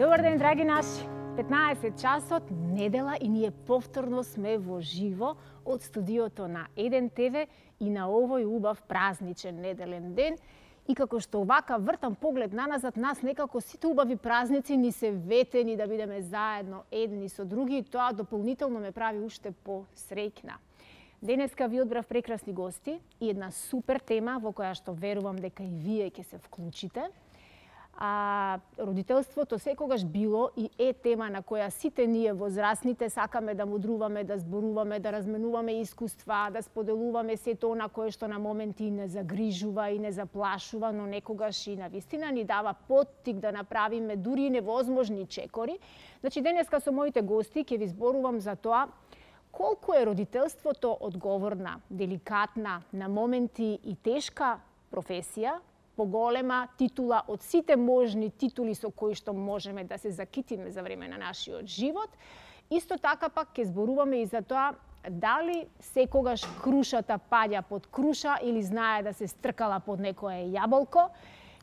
Добар ден, драги наши! 15 часот, недела и ние повторно сме во живо од студиото на Еден ТВ и на овој убав празничен неделен ден. И како што овака вртам поглед наназад, нас некако сите убави празници ни се ветени да бидеме заедно едни со други и тоа дополнително ме прави уште посреќна. Денеска ви одбрав прекрасни гости и една супер тема во која што верувам дека и вие ќе се вклучите. Родителството секогаш било и е тема на која сите ние возрастните сакаме да мудруваме, да зборуваме, да разменуваме искуства, да споделуваме сето она кое што на моменти не загрижува и не заплашува, но некогаш и навистина ни дава поттик да направиме дури и невозможни чекори. Значи, денеска со моите гости ќе ви зборувам за тоа колку е родителството одговорна, деликатна, на моменти и тешка професија, поголема титула од сите можни титули со кои што можеме да се закитиме за време на нашиот живот. Исто така пак ќе зборуваме и за тоа дали секогаш крушата паѓа под круша или знае да се стркала под некое јаболко.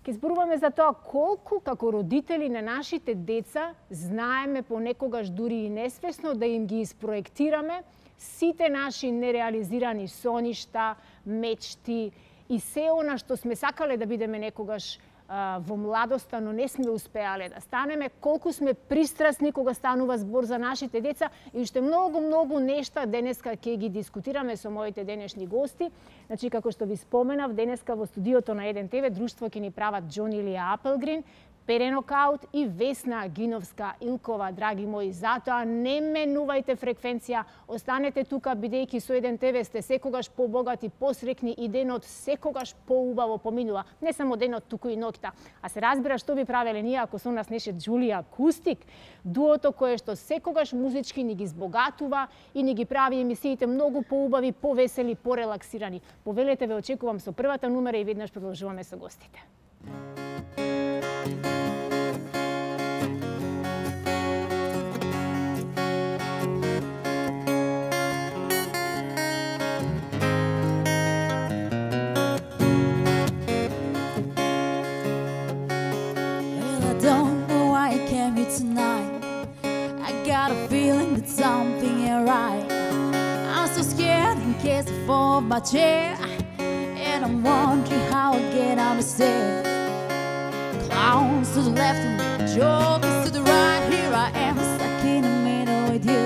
Ќе зборуваме за тоа колку како родители на нашите деца знаеме понекогаш дури и несвесно да им ги испроектираме сите наши нереализирани соништа, мечти, и се она што сме сакале да бидеме некогаш во младоста, но не сме успеале да станеме, колку сме пристрасни кога станува збор за нашите деца и уште многу нешта денеска ќе ги дискутираме со моите денешни гости. Значи, како што ви споменав, денеска во студиото на Еден ТВ друштво ќе ни прават Џон Илија Апелгрин, Перено Каут и Весна Гиновска-Илкова, драги мои. Затоа не менувајте фреквенција, останете тука, бидејќи со Еден ТВ сте секогаш побогати, посрекни и денот секогаш поубаво поминува. Не само денот, туку и ноќта. А се разбира што би правеле ние ако со нас неше Джулија Акустик, дуото кое што секогаш музички ни ги збогатува и ни ги прави емисиите многу поубави, повесели, порелаксирани. Повелете, ве очекувам со првата номера и веднаш продолжуваме со гостите. Tonight, I got a feeling that something ain't right. I'm so scared in case I fall off my chair, and I'm wondering how I get down the stairs. Clowns to the left of me, jokers to the right. Here I am, stuck in the middle with you.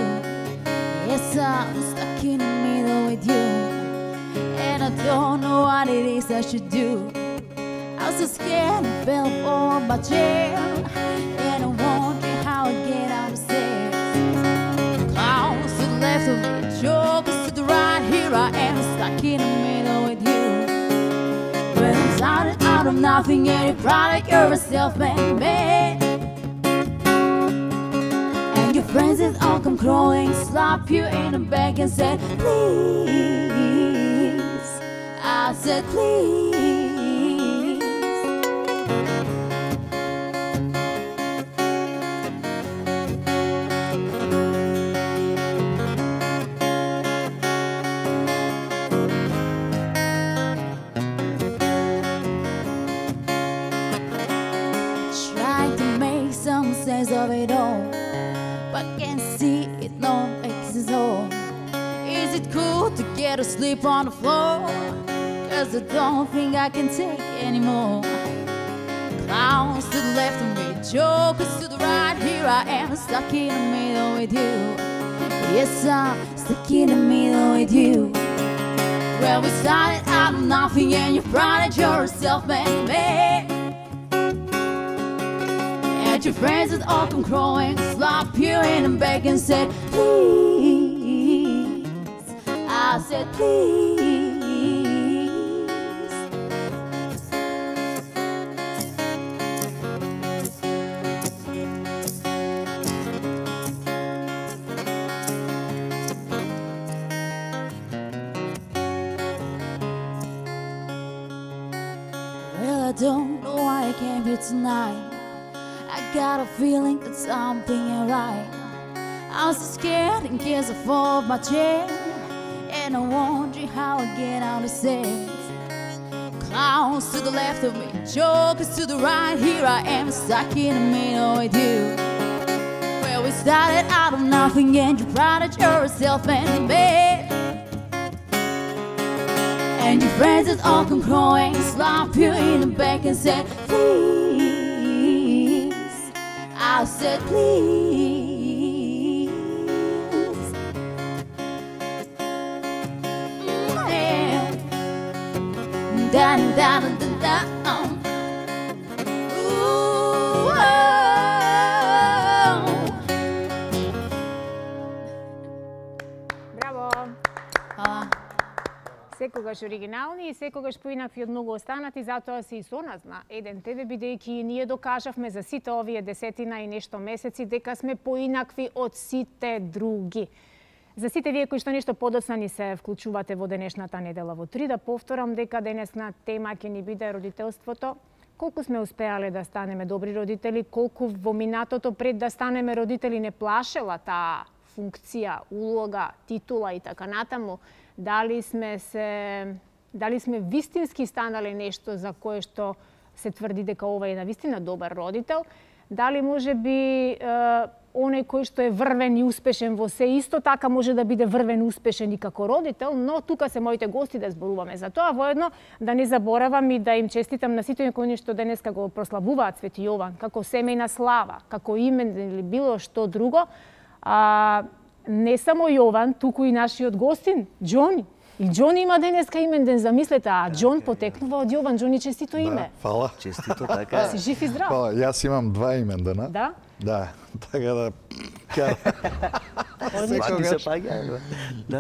Yes, I'm stuck in the middle with you, and I don't know what it is I should do. I'm so scared and fell off my chair, and I'm wondering how I get down the stairs. Clowns to the left of me, jokers to the right. Here I am, stuck in the middle with you. When I'm started out of nothing and you proud like you're a self-made man, and your friends that all come crawling, slap you in the back and said, please. I said, please. Of it all, but can't see it, no exist all. Is it cool to get to sleep on the floor? Cause I don't think I can take anymore. Clowns to the left of me, jokers to the right. Here I am, stuck in the middle with you. Yes, I'm stuck in the middle with you. Well, we started out of nothing and you proud you're a self-made man. Your friends that all come crawling, slap you in the back and said, please. I said, please. Well, I don't know why I came here tonight. I got a feeling that something ain't right. I'm so scared in case I fall off my chair, and I'm wondering how I get out of stairs. Clowns to the left of me, jokers to the right. Here I am, stuck in the middle with you. Well, we started out of nothing, and you prided yourself in bed. And your friends that all come crawling, slap you in the back and said, please. I said, please. Da da da da da. Ooh, oh. Браво! Секогаш оригинални и секогаш поинакви од многу останати, затоа се и со нас на еден ТВ, бидејќи и ние докажавме за сите овие 10 и нешто месеци дека сме поинакви од сите други. За сите вие кои што нешто подоцна ни се вклучувате во денешната недела во 3, да повторам дека денесна тема ќе ни биде родителството. Колку сме успеале да станеме добри родители, колку во минатото пред да станеме родители не плашела таа функција, улога, титула и така натаму, дали сме вистински станале нешто за кое што се тврди дека ова е навистина добар родител, дали може би оној кој што е врвен и успешен во се, исто така може да биде врвен и успешен и како родител, но тука се моите гости да зборуваме за тоа. Воедно да не заборавам и да им честитам на сите кои што денеска го прославуваат Свети Јован, како семејна слава, како имен или било што друго. Не само Јован, туку и нашиот гостин, Џони. И Џони има денеска имен ден, замислете, а Џон потекнува од Јован. Џони, честито име. Фала. Честито, така е. Си жив и здрав. Фала, јас имам 2 имендена. Да? Да, така да... Сваки се паѓа.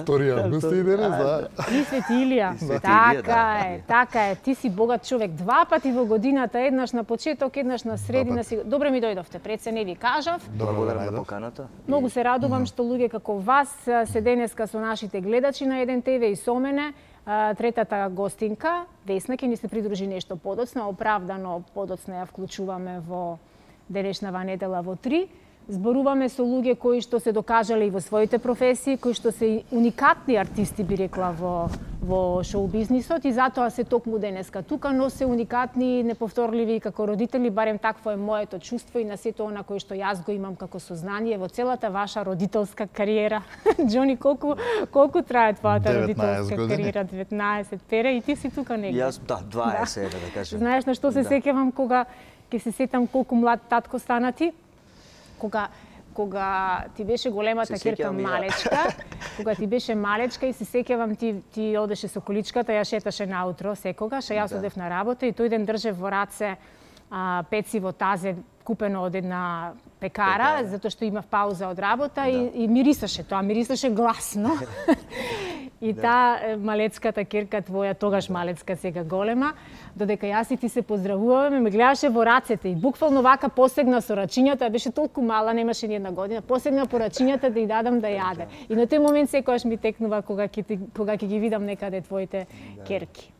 Втори август и денес, да. И Свети Илија. Свети Така Илија, е, така е. Ти си богат човек. 2 пати во годината, еднаш на почеток, еднаш на средина. Добре ми дојдовте, пред се не ви кажав. Благодарам на поканата. Многу се радувам што луѓе како вас се денеска со нашите гледачи на еден ТВ и со мене. Третата гостинка, Весна, ќе ни се придружи нешто подоцна, оправдано подоцна ја вклучуваме во денешнава недела во 3. Зборуваме со луѓе кои што се докажале и во своите професии, кои што се уникатни артисти, би рекла, во шоу бизнисот, и затоа се токму денеска тука, но се уникатни, неповторливи како родители, барем такво е моето чувство и на сето она кој што јас го имам како сознание во целата ваша родителска кариера. Џони, колку трае твојата родителска кариера? 19 Пере, и ти си тука негде. Јас 20 да кажам. Знаеш на што се сеќавам кога ќе се сетам колку млад татко стана ти? Кога ти беше големата керка малечка, кога ти беше малечка и се сеќавам ти одеше со количката, ја шеташе наутро секогаш, а јас одев на работа и тој ден држев во раце пециво тазе купено од една пекара, затоа што имав пауза од работа и мирисаше тоа, мирисаше гласно. И таа малецката керка твоја, тогаш малецка, сега голема, додека јас и ти се поздравуваме, ме гледаше во рацете и буквално вака посегна со рачињата, беше толку мала, немаше ни една година, посегна по рачињата да ја дадам да јаде. И на тој момент секогаш ми текнува кога ќе ги видам некаде твоите керки.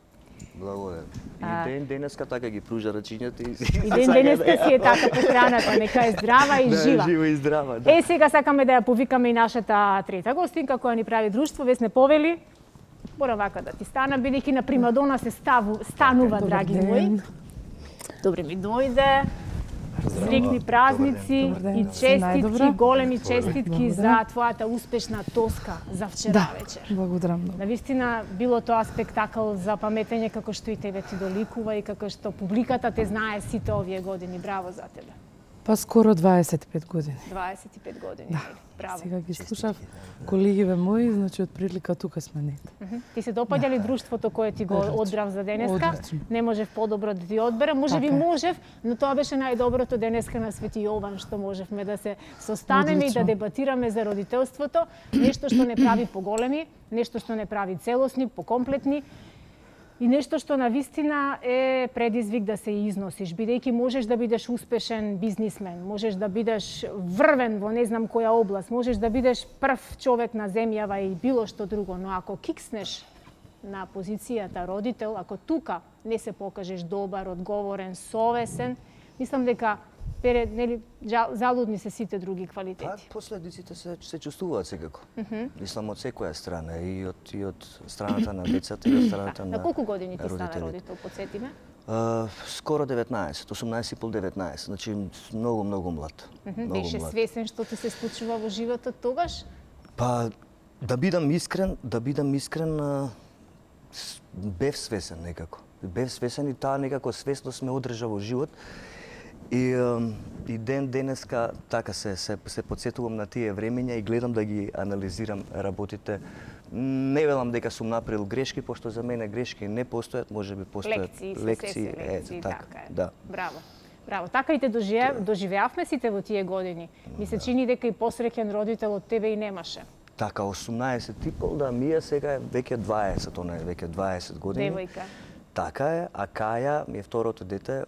Благодарам. И денеска така ги пружа рачињата и денеска си е така похраната, нека е здрава и жива. Жива и здрава, да. Сега сакаме да ја повикаме и нашата трета гостинка која ни прави друштво, Весне Повели. Мора вака да ти стана, бидејќи на примадона се станува, драги мои. Добре ми дојде. Срекни празници и честитки, големи честитки за твојата успешна тоска за вчера вечер. Благодарам многу. Навистина било тоа спектакл за паметење како што и тебе ти доликува и како што публиката те знае сите овие години. Браво за тебе. Па скоро 25 години. 25 години, браво. Сега ги слушав колегиве мои, значи од прилика тука сме нет. Ти се допаѓа ли друштвото кое ти го одбрав за денеска? Одлично. Не можев подобро да ти одберам, може би можев, но тоа беше најдоброто денеска на Свети Јован што можевме да се состанеме и да дебатираме за родителството, нешто што не прави поголеми, нешто што не прави целосни, покомплетни. И нешто што навистина е предизвик да се износиш, бидејќи можеш да бидеш успешен бизнисмен, можеш да бидеш врвен во не знам која област, можеш да бидеш прв човек на земјава и било што друго, но ако кикснеш на позицијата родител, ако тука не се покажеш добар, одговорен, совесен, мислам дека нели залудни се сите други квалитети. Последиците се чувствуваат секако. Мислам од секоја страна, и од страната на децата, и од страната на На колку години ти стана родителите. родител, потсети ме? Скоро 19, 18,5-19, значи многу млад. Беше свесен што ти се случува во животот тогаш? Па, да бидам искрен, бев свесен некако. Бев свесен и таа некако свесност ме одржа во живот. И денеска така се потсетувам на тие времења и гледам да ги анализирам работите. Не велам дека сум направил грешки, пошто за мене грешки не постојат, можеби постојат лекции, така. така е. Да. Браво. Така и те доживеавме сите во тие години. Ми се чини дека и посреќен родител од тебе и немаше. Така, 18 и пол, да, Мија сега е веќе 20, она е веќе 20 години. Девојка. Така е, а Каја ми е второто дете,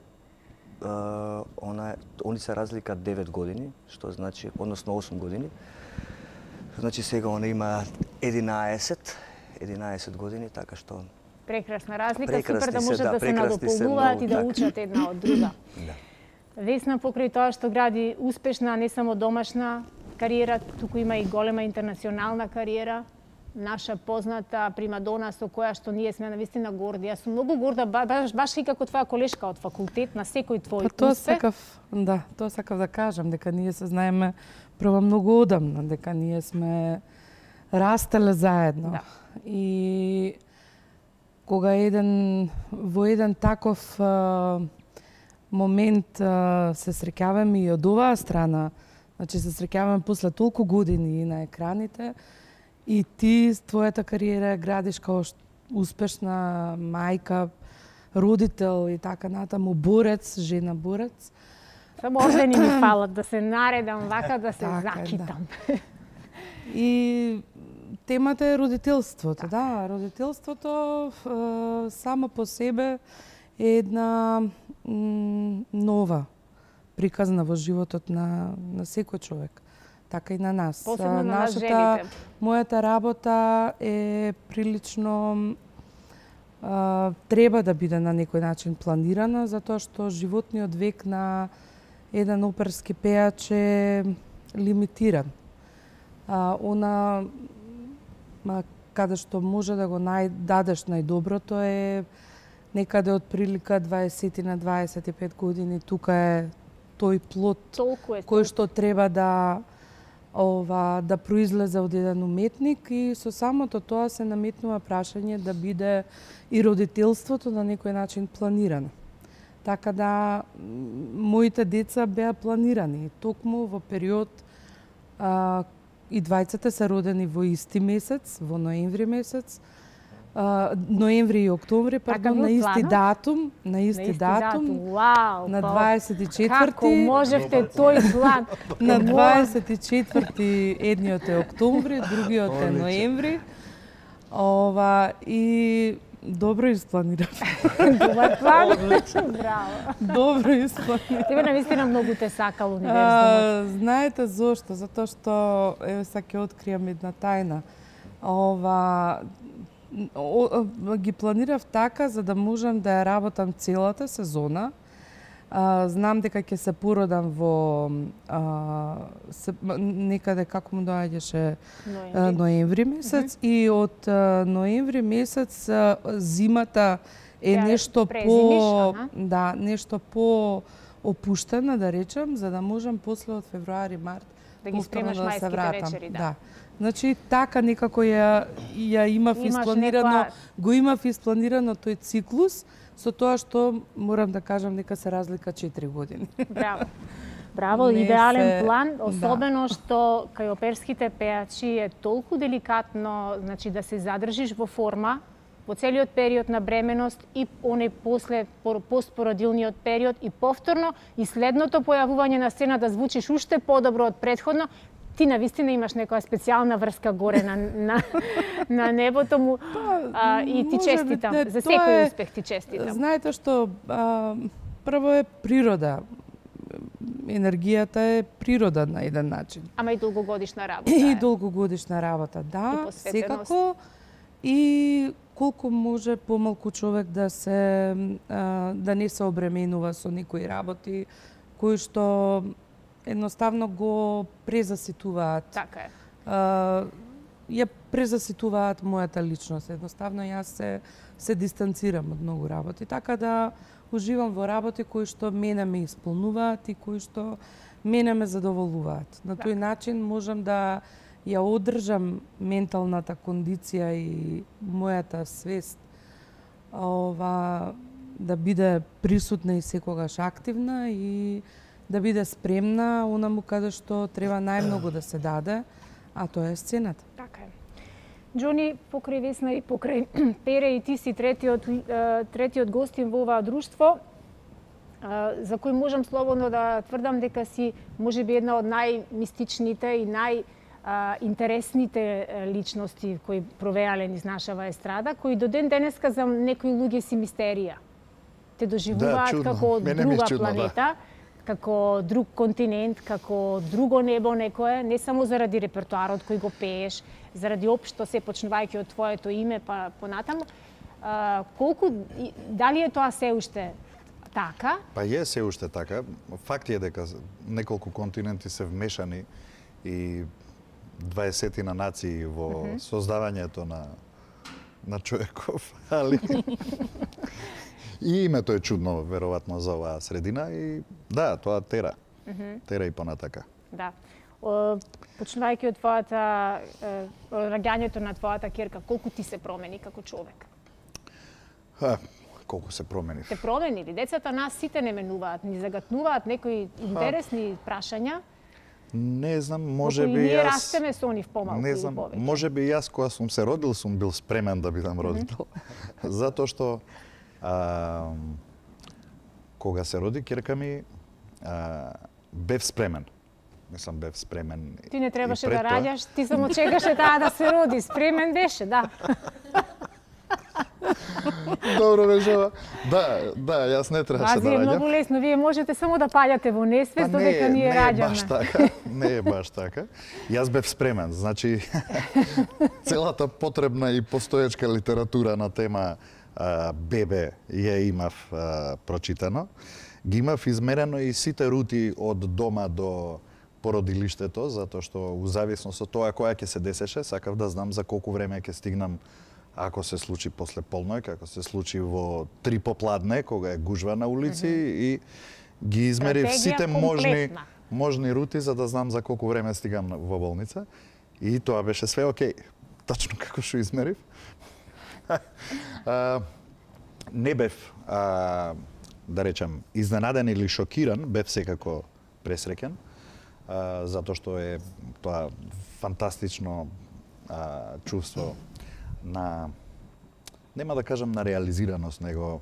они се разлика 9 години, што значи, односно 8 години. Значи сега она има 11 години, така што... Прекрасна разлика, Прекрасни супер да се, можат да, да се прекрасни се, надополнуваат многу и да така. учат една од друга. Да. Весна, покрај тоа што гради успешна, не само домашна кариера, туку има и голема интернационална кариера. Наша позната примадона со која што ние сме навистина горди. Јас сум многу горда, баш и како твоја колешка од факултет, на секој твој успех. Тоа сакав да кажам, дека ние се знаеме прво многу одамна, дека ние сме растеле заедно. Да. И кога во еден таков момент се среќаваме и од оваа страна, значи се среќаваме после толку години на екраните, и ти твојата кариера градиш као успешна мајка, родител и така натаму, борец, жена борец. Само ордени ми фалат, да се наредам вака, да се Така е, закитам. И темата е родителството, да. Родителството само по себе е една нова приказна во животот на секој човек, така и на нас. Посебно на нас жените. Мојата работа е прилично треба да биде на некој начин планирана, затоа што животниот век на еден оперски пеач е лимитиран. Каде што може да го дадеш најдоброто е некаде од прилика 20 на 25 години. Тука е тој плод кој што треба да произлезе од еден уметник, и со самото тоа се наметнува прашање да биде и родителството на некој начин планирано. Така да моите деца беа планирани токму во период, и двајцата се родени во исти месец, во ноември месец, ноември и октомври, пардон, на исти датум, Вау, на 24-ти. Како можевте тој план? На 24-ти едниот е октомври, другиот е ноември. И добро испланирав. Добар план. Браво. Добро испланирав. Тебе навистина многу те сакал универзумот. Знаете зошто? Затоа што сега ќе откријам една тајна. Ги планирав така за да можам да ја работам целата сезона. Знам дека ќе се породам во некаде, како му доаѓаше, ноември месец, и од ноември месец зимата е нешто по опуштена, да речем, за да можам после од февруари, март да ги спремаш мајските вечери, да. Значи така некако ја имав испланирано, го имав испланирано тој циклус, со тоа што морам да кажам дека се разлика 4 години. Браво, идеален план, особено што кај оперските пеачи е толку деликатно, значи да се задржиш во форма во целиот период на бременост и оној после постпородилниот период, и повторно и следното појавување на сцена да звучиш уште подобро од претходно. Ти навистина имаш некоја специјална врска горе на небото му, и ти честитам. За секој успех ти честитам. Знаете што, прво е природа. Енергијата е природа на еден начин. Ама и долгогодишна работа. И долгогодишна работа, да, секако. И колку може помалку човек да не се обременува со некои работи кои што едноставно го презаситуваат. Така е. Ја презаситуваат мојата личност. Едноставно јас се дистанцирам од многу работи, така да уживам во работи кои што мене ме исполнуваат и кои што мене ме задоволуваат. На тој начин можам да ја одржам менталната кондиција и мојата свест да биде присутна и секогаш активна и да биде спремна онаму каде што треба најмногу да се даде, а тоа е сцената. Така е. Џони, покрај Весна и покрај Пере, и ти си третиот гостин во оваа друштво, за кој можам слободно да тврдам дека си можеби една од најмистичните и најинтересните личности кои провеале низ нашава естрада, кои до ден денеска за некои луѓе си мистерија. Те доживуваат како друга планета, како друг континент, како друго небо некое, не само заради репертуарот кој го пееш, заради општо се почнувајќи од твоето име па понатаму. Дали е тоа се уште така? Па е се уште така. Факт е дека неколку континенти се вмешани и 20 на нации во создавањето на човеков, али и името е чудно веројатно за оваа средина и да, тоа тера. Тера и понатака. Да. Почнувајќи од раѓањето на твојата ќерка, колку ти се промени како човек? Колку се промени? Те променили. Децата нас сите не менуваат, ни загатнуваат некои интересни прашања. Не знам, можеби јас... Ние растеме со нив помалку или повеќе. Можеби јас кога сум се родил сум бил спремен да бидам родител. Затоа што кога се роди ќерка ми бев спремен. Мислам, бев спремен. Ти не требаше да раѓаш, ти само чекаше таа да се роди. Спремен беше, да. Добро беше. Да, јас не требаше да раѓам. Ази е многу лесно, вие можете само да паѓате во несвест додека ние раѓаме. Не е баш така. Јас бев спремен, значи целата потребна и постоечка литература на тема бебе ја имав прочитано. Ги имав измерено и сите рути од дома до породилиштето, затоа што у зависност од тоа која ќе се десеше, сакав да знам за колку време ќе стигнам, ако се случи после полноќ, ако се случи во 3 попладне, кога е гужва на улици, и ги измерив сите можни рути за да знам за колку време стигам во болница. И тоа беше све окей. Точно како што измерив. Не бев, да речем, изненаден или шокиран, бев секако пресреќен, затоа што е тоа фантастично чувство на, нема да кажам на реализираност, него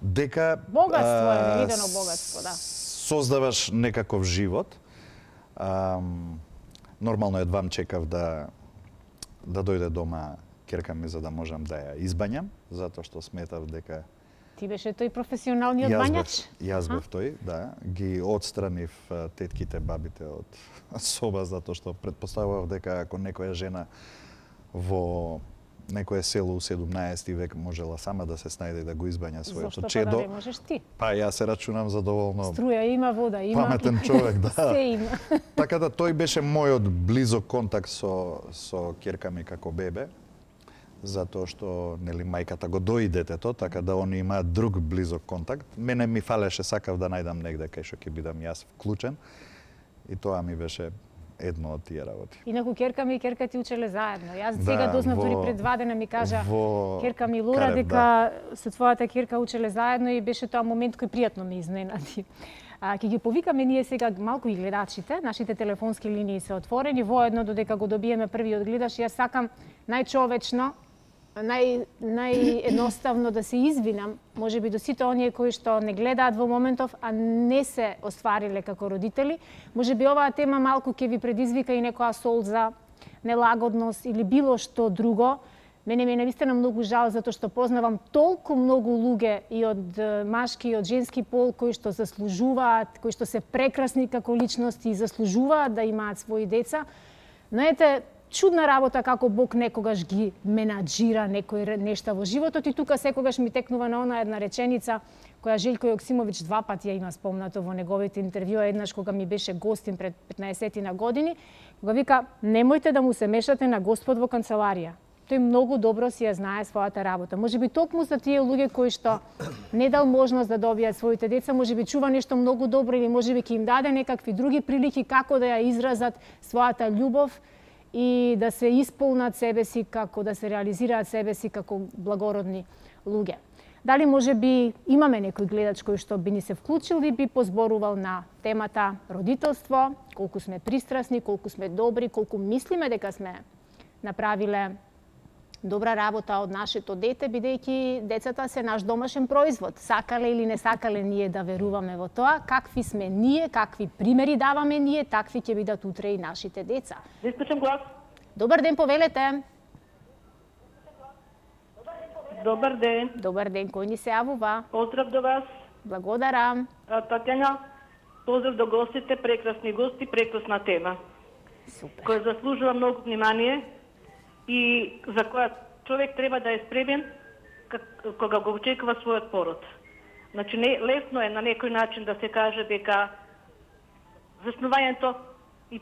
дека богатство е, невидено богатство, да. Создаваш некаков живот. Нормално едвам чекав да дојде дома ќерка ми за да можам да ја избањам, затоа што сметав дека ти беше тој професионалниот бањач? Јас бев тој, да. Ги отстранив тетките, бабите од соба, затоа што предпоставував дека ако некоја жена во некое село у 17 век можела сама да се снајде и да го избања своето чедо. Зошто па да не можеш ти? Па јас се рачунам за доволно струја има, вода има. Паметен човек, да. Се има. Така да тој беше мојот близок контакт со ќерка ми како бебе, затоа што нели мајката го дои детето, така да они имаат друг близок контакт. Мене ми фалеше, сакав да најдам негде кај што ќе бидам јас вклучен, и тоа ми беше едно од тие работи. Инаку ќерка ми и ќерка ти учеле заедно. Јас сега дознав дури пред 2 дена ми кажа ќерка ми Лора дека со твојата ќерка учеле заедно и беше тоа момент кој пријатно ме изненади. Ќе ги повикаме ние сега малку и гледачите, нашите телефонски линии се отворени, воедно додека го добиеме првиот гледаш. Јас сакам најчовечно, наједноставно да се извинам, можеби до сите оние кои што не гледаат во моментов, а не се оствариле како родители. Можеби оваа тема малку ќе ви предизвика и некоја солза, нелагодност или било што друго. Мене ми е навистина многу жал затоа што познавам толку многу луѓе и од машки и од женски пол кои што заслужуваат, кои што се прекрасни како личности и заслужуваат да имаат своји деца. Но ете, чудна работа како Бог некогаш ги менаџира некои нешта во животот и тука секогаш ми текнува на она една реченица која Желко Јоксимовиќ два пати ја има спомнато во неговите интервјуа, еднаш кога ми беше гостин пред 15 години, кога вика: "Немојте да му се мешате на Господ во канцеларија. Тој многу добро си ја знае својата работа." Можеби токму за тие луѓе кои што не дал можност да добијат своите деца, можеби чува нешто многу добро или можеби ќе им даде некакви други прилики како да ја изразат својата љубов и да се исполнат себе си, како да се реализираат себе си како благородни луѓе. Дали може би имаме некој гледач кој што би ни се вклучил и би позборувал на темата родителство, колку сме пристрасни, колку сме добри, колку мислиме дека сме направиле добра работа од нашето дете, бидејќи децата се наш домашен производ. Сакале или не сакале ние да веруваме во тоа, какви сме ние, какви примери даваме ние, такви ќе бидат утре и нашите деца. Искачам глас. Добар ден, повелете. Добар ден. Добар ден, кој ни се јавува? Поздрав до вас. Благодарам. Татјана, поздрав до гостите, прекрасни гости, прекрасна тема. Супер. Која заслужува многу внимание и за која човек треба да е спремен кога го очекува својот пород. Значи, лесно е на некој начин да се каже дека заснувањето и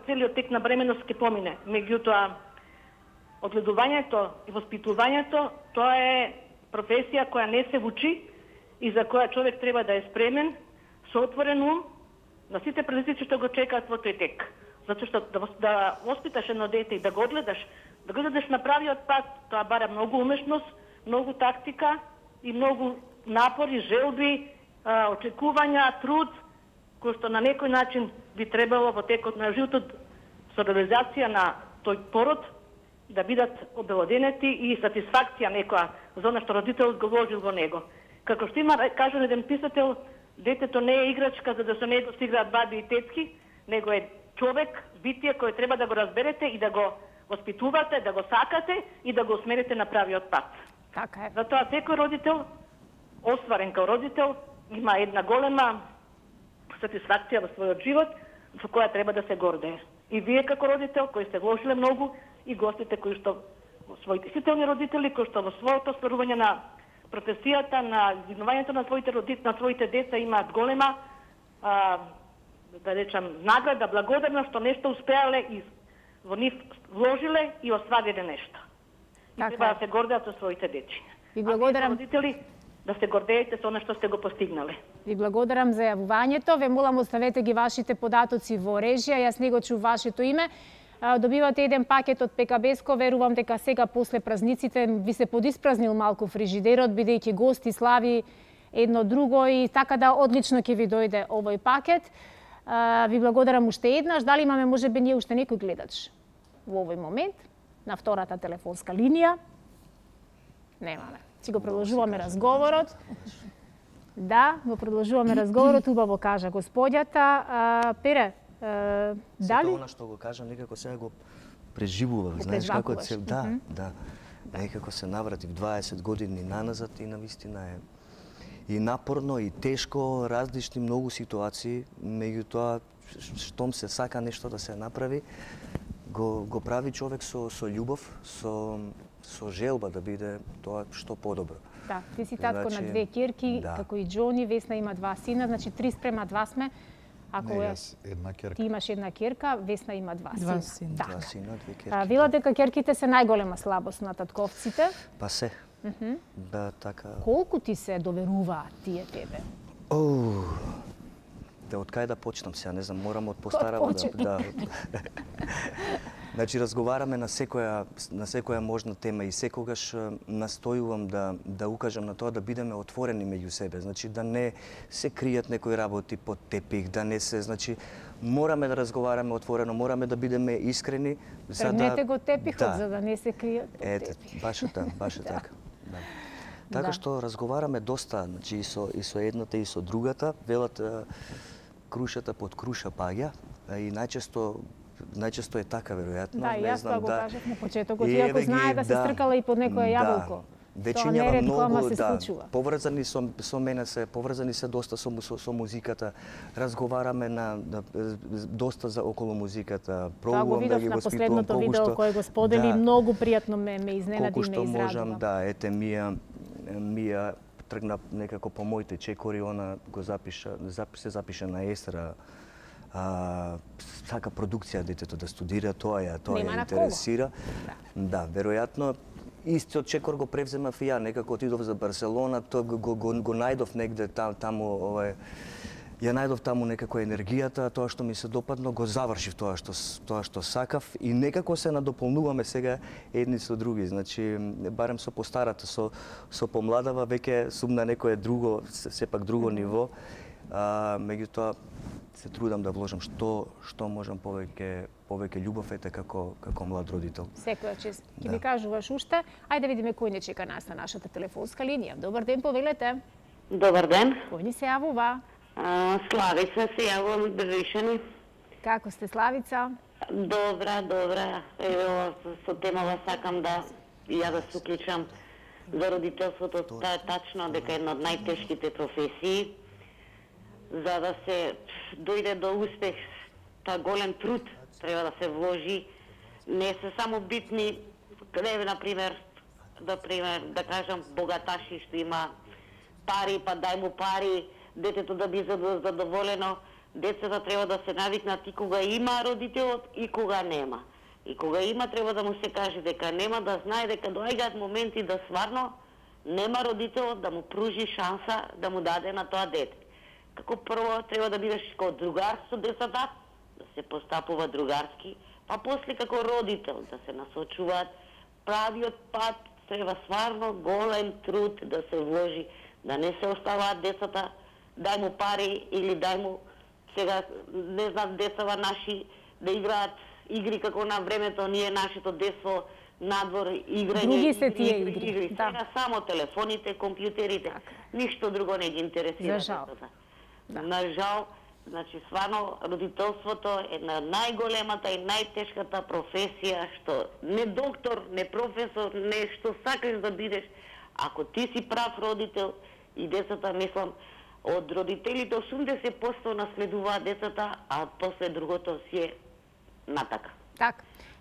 целиот тек на бременност ќе помине. Меѓутоа, одгледувањето и воспитувањето, тоа е професија која не се учи и за која човек треба да е спремен, со отворен ум, на сите предизвици што го чекаат во тој тек. Затоа што да воспиташ едно дете и да го гледаш на правиот пат, тоа бара многу умешност, многу тактика и многу напори, желби, очекувања, труд, кој што на некој начин би требало во текот на животот со реализација на тој пород да бидат обелоденети и сатисфакција некоја за она што родителот го вложил во него. Како што има кажан еден писател, детето не е играчка за да со него се играат баби и тетки, него е човек, битие кој треба да го разберете и да го воспитувате, да го сакате и да го усмерите на правиот пат. Така е. Затоа секој родител, остварен као родител, има една голема сатисфакција во својот живот, со која треба да се гордее. И вие како родител, кои сте вложиле многу, и гостите кои што своите сителни родители, кои што во своето остварување на професијата, на издигнувањето на своите деца имаат голема да речам награда, благодарност што нешто успеале и во нив вложиле и оствариле нешто. И треба да се гордеат со своите дечиња. Ви благодарам. Родители, да се гордеете со она што сте го постигнале. Ви благодарам за јавувањето. Ве молам оставете ги вашите податоци во режија. Јас не го чув вашето име. Добивате еден пакет од ПКБСко. Верувам дека сега после празниците ви се подиспразнил малку фрижидерот, бидејќи гости, слави, едно друго и така да одлично ќе ви дојде овој пакет. Ви благодарам уште еднаш. Дали имаме можеби ние уште некој гледач во овој момент на втората телефонска линија? Немаме. Си го продолжуваме разговорот. Да, го продолжуваме разговорот. Убаво кажа господјата. Пере, дали? Сето она што го кажа, некако сега го преживував. Знаеш како е... Да. Некако се навратив 20 години наназад и навистина е и напорно, и тешко, различни многу ситуации, меѓутоа, штом се сака нешто да се направи, го прави човек со љубов, со желба да биде тоа што подобро. Да, ти си татко на две ќерки, како и Џони, Весна има два сина, значи 3:2 сме. Ако не, јас една ќерка. Ти имаш една ќерка, Весна има два сина. Два сина, две ќерки. Велат дека ќерките се најголема слабост на татковците. Па се. Да, така. Колку ти се доверуваат тие тебе? Да, од кај да почнам сега, не знам, морам од постараво да. Значи, разговараме на секоја можна тема и секогаш настојувам да укажам на тоа да бидеме отворени меѓу себе. Значи, да не се кријат некои работи под тепих, да не се, значи, мораме да разговараме отворено, мораме да бидеме искрени. Тргнете го тепихот, за да не се кријат под тепих. Баш така. Така што разговараме доста, значи, и со едната и со другата. Велат, крушата под круша паѓа, и најчесто е така, веројатно. Да, и јас тоа го кажав на почетокот, иако знае да се стркала и под некоја јаболко. Вечењава многу, да, поврзани со мене се, поврзани се доста со музиката. Разговараме доста за околу музиката. Пробувам да ги воспитувам последното видео кое го сподели, многу пријатно ме изненади, ме израдува. Можам, ете Мија тргна некако по моите чекори, она го се запиша на естра. Сака продукција детето да студира, тоа ја интересира. Да, веројатно истиот чекор го превземав и ја, некако отидов за Барселона, тоа го најдов негде таму, ја најдов таму некако енергијата, тоа што ми се допадно, го завршив тоа што сакав и некако се надополнуваме сега едни со други. Значи, барем со постарата, со помладава, веќе сум на некое друго, сепак друго ниво. Меѓутоа, се трудам да вложам што можам повеќе љубов ете како млад родител. Секоја чест. Ќе ми кажуваш уште. Ајде да видиме кој не чека нас на нашата телефонска линија. Добар ден, повелете. Добар ден. Кој ни се јавува? Славица се јавувам од Брвишани. Како сте, Славица? Добра. Ево, со темава сакам да ја да се уклучам за родителството. Тоа е тачно дека една од најтешките професии. За да се дојде до успех, тоа голем труд треба да се вложи. Не се само битни, например, да кажам, богаташи што има пари, па дај му пари, детето да би задоволено. Децата треба да се навикнат и кога има родителот и кога нема. И кога има треба да му се каже дека нема, да знае дека доаѓаат моменти да стварно нема родителот да му пружи шанса да му даде на тоа дете. Како прво треба да бидеш како другар со децата, да се постапува другарски, па после како родител да се насочуваат. Правиот пат треба стварно голем труд да се вложи, да не се оставаат децата, дај му пари или дај му сега не знам децава наши да играат игри како на времето ние нашето детство надвор играње. Други се тие игри. Сега само телефоните, компјутерите, ништо друго не ги интересира децата. На жал, значи стварно родителството е една најголемата и најтешката професија што не доктор, не професор, не што сакаш да бидеш, ако ти си прав родител и децата, мислам, од родителите 80% наследуваат децата, а после другото си е натака. Така.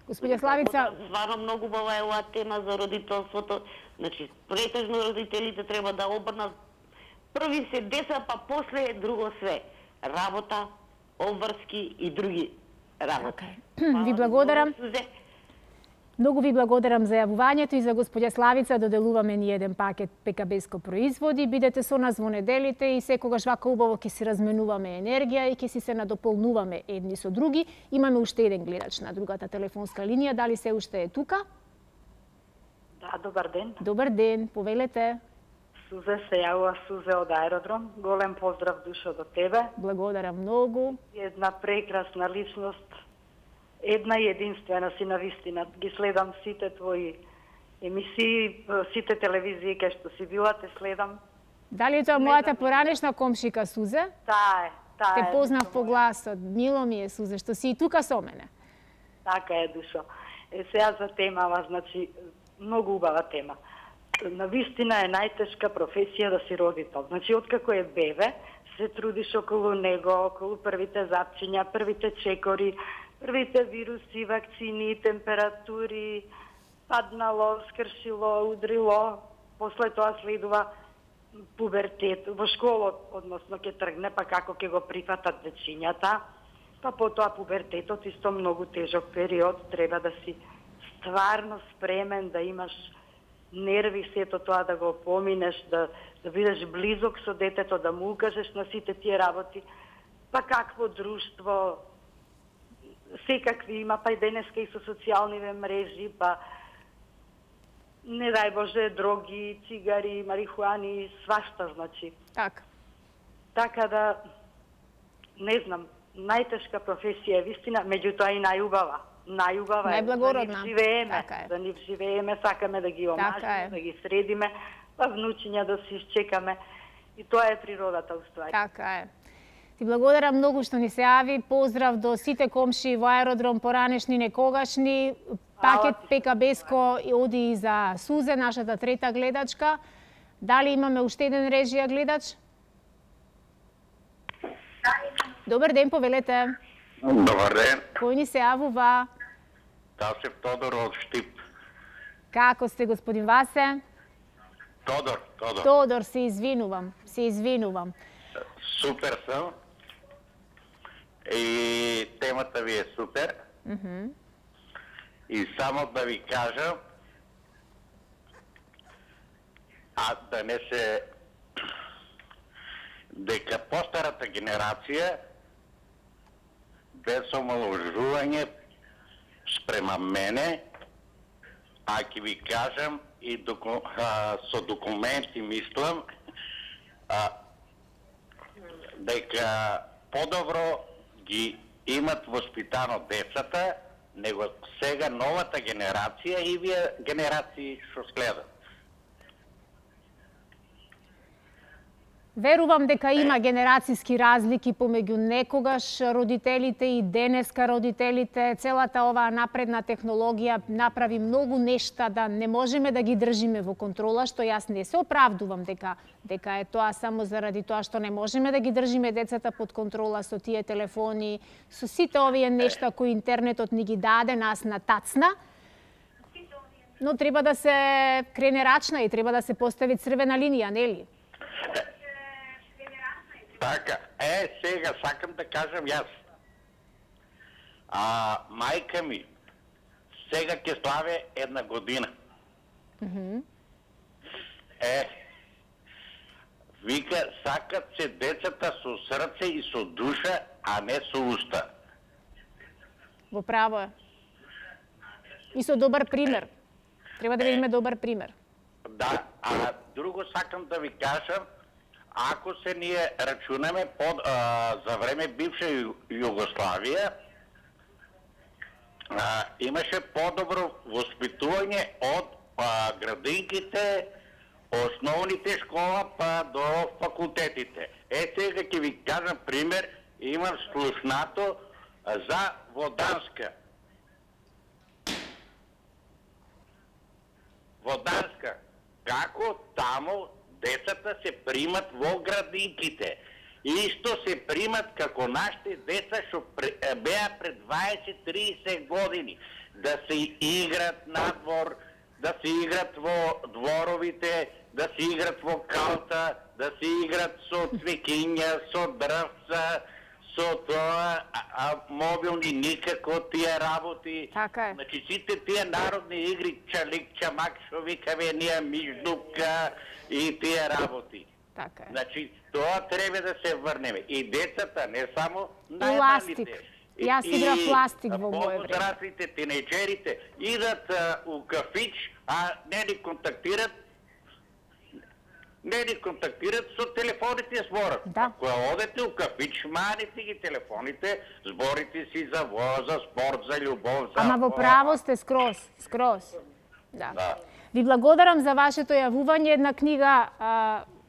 Господја Славица, стварно многу убава е оваа тема за родителството. Значи, претежно родителите треба да обрнат први се деца, па после друго све. Работа, обврски и други работи. Ви благодарам. Многу ви благодарам за јавувањето и за господја Славица доделуваме ни еден пакет ПКБ-ско производи. Бидете со нас во неделите и секогаш вака убаво ќе си разменуваме енергија и ќе си се надополнуваме едни со други. Имаме уште еден гледач на другата телефонска линија. Дали се уште е тука? Да, добар ден. Добар ден, повелете. Сузе се јавува, Сузе од Аеродром. Голем поздрав, Душо, до тебе. Благодарам многу. Една прекрасна личност. Една и единствена си на вистина. Ги следам сите твои емисии, сите телевизии кај што си била, те следам. Дали е тоа мојата поранешна комшика Сузе? Таа е. Те познав по гласот. Мило ми е, Сузе, што си и тука со мене. Така е, Душо. Сега за темава, значи, многу убава тема. На вистина е најтешка професија да си родител. Значи, откако е бебе, се трудиш околу него, околу првите запчиња, првите чекори, првите вируси, вакцини, температури, паднало, скршило, удрило, после тоа следува пубертет. Во школа, односно, ќе тргне, па како ќе го прифатат дечињата, па потоа пубертетот, исто многу тежок период, треба да си стварно спремен, да имаш нерви, сето тоа да го поминеш, да бидеш близок со детето, да му укажеш на сите тие работи, па какво друштво, секакви има, па и денеска и со социјалниве мрежи, па не дај Боже, дроги, цигари, марихуани, свашта, значи. Така да, не знам, најтешка професија е вистина, меѓутоа и најубава. Најубава е да нив живееме, сакаме да ги омажиме, да ги средиме, па внучиња да се исчекаме. И тоа е природата, уствари. Така е. Ти благодарам многу што ни се јави. Поздрав до сите комши во Аеродром, поранешни, некогашни. пакет ПКБ-ско оди и за Сузе, нашата трета гледачка. Дали имаме уште еден режија гледач? Добар ден, повелете. Добар ден. Кој ни се јавува? Тасев Тодор од Штип. Како сте, господин Васе? Тодор. Тодор, се извинувам. Супер сум. И темата ви е супер. И само да ви кажа, да не се... дека постарата генерација, без омаловажување спрема мене, а ќе ви кажам и со документи мислам, дека подобро ги имат воспитано децата, него сега новата генерација и вие генерации што следат. Верувам дека има генерацијски разлики помеѓу некогаш родителите и денеска родителите. Целата оваа напредна технологија направи многу нешта да не можеме да ги држиме во контрола, што јас не се оправдувам дека е тоа само заради тоа што не можеме да ги држиме децата под контрола со тие телефони, со сите овие нешта кои интернетот ни ги даде нас на тацна. Но треба да се крене рачна и треба да се постави црвена линија, нели? Така, сега сакам да кажам јас. Мајка ми сега ќе славе 1 година. Вика, сакат се децата со срце и со душа, а не со уста. Во право е. И со добар пример. Треба да видиме добар пример. Да, а друго сакам да ви кажам, ако се ние рачунаме за време бивша Југославија, имаше подобро воспитување од градинките, основните школа па до факултетите. Сега ќе ви кажам пример, имам слушнато за Воданска. Воданска, како таму децата се примат во градинките. Исто се примат како нашите деца што беа пред 20-30 години. Да се играт надвор, да се играт во дворовите, да се играт во калта, да се играт со цвекиња, со дрвца, со тоа, мобилни никако тие работи. Така е. Значи сите тие народни игри, чалик, чамак, што викаве ние миждука и тие работи. Така е. Значи, тоа треба да се врнеме. И децата, не само најмалите. Јас играв пластик во моје време. Подраслите, тинејџерите, идат у кафич, а не ни контактират со телефоните зборат. Да. Кога одете у кафич, маните ги телефоните, зборите си за воз, за спорт, за љубов, за... Ама во право сте скроз. Да. Ви благодарам за вашето јавување. Една книга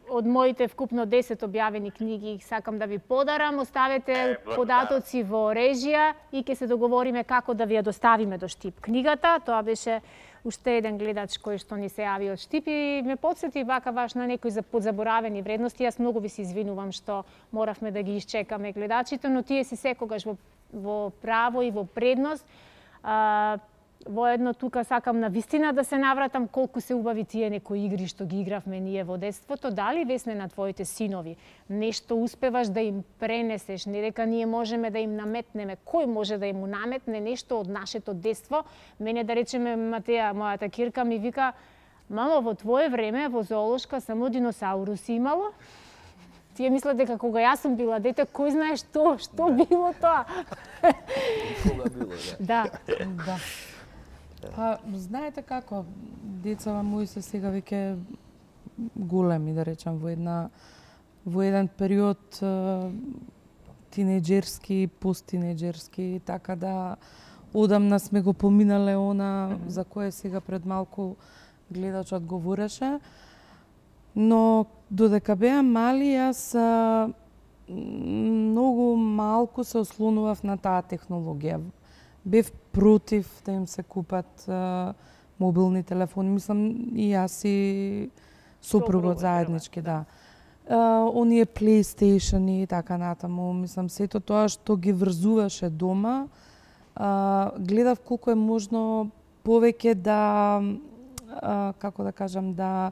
од моите вкупно 10 објавени книги сакам да ви подарам. Оставете податоци во режија и ќе се договориме како да ви ја доставиме до Штип книгата. Тоа беше уште еден гледач кој што ни се јави од Штип и ме потсети вака баш на некои подзаборавени вредности. Јас многу ви се извинувам што моравме да ги исчекаме гледачите, но тие се секогаш во право и во предност. Воедно тука сакам на вистина да се навратам колку се убави тие некои игри што ги игравме ние во детството. Дали, Весне, на твоите синови нешто успеваш да им пренесеш, не дека ние можеме да им наметнеме, кој може да им наметне нешто од нашето детство? Мене, да речеме, Матеја, мојата кирка, ми вика: мамо, во твое време во зоолошка само диносауруси имало? Тие мислат дека кога јас сум била дете, кој знае што било тоа? Кога било, да. Па, знаете како, децава мои се сега веќе големи, да речам, во еден период тинејџерски, посттинејџерски, така да одамна сме го поминале она за кое сега пред малку гледачот говореше. Но додека беа мали, јас многу малку се ослонував на таа технологија. бев против да им се купат мобилни телефони. Мислам и јас и супругот заеднички, да. Оние PlayStation и така натаму, мислам сето тоа што ги врзуваше дома, гледав колку е можно повеќе да како да кажам, да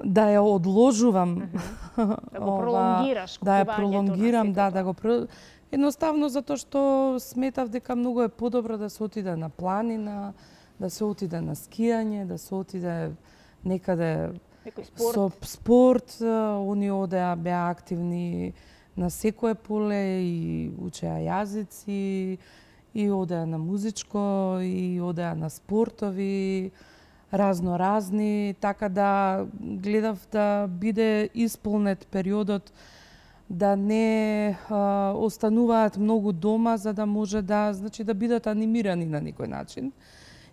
ја одложувам, да го пролонгираш, да ја пролонгирам, да го едноставно затоа што сметав дека многу е подобро да се отиде на планина, да се отиде на скијање, да се отиде некаде со спорт, оние одеа беа активни на секое поле и учеа јазици, и одеа на музичко, и одеа на спортови, разни, така да гледав да биде исполнет периодот, да не остануваат многу дома, за да може да, значи, да бидат анимирани на некој начин.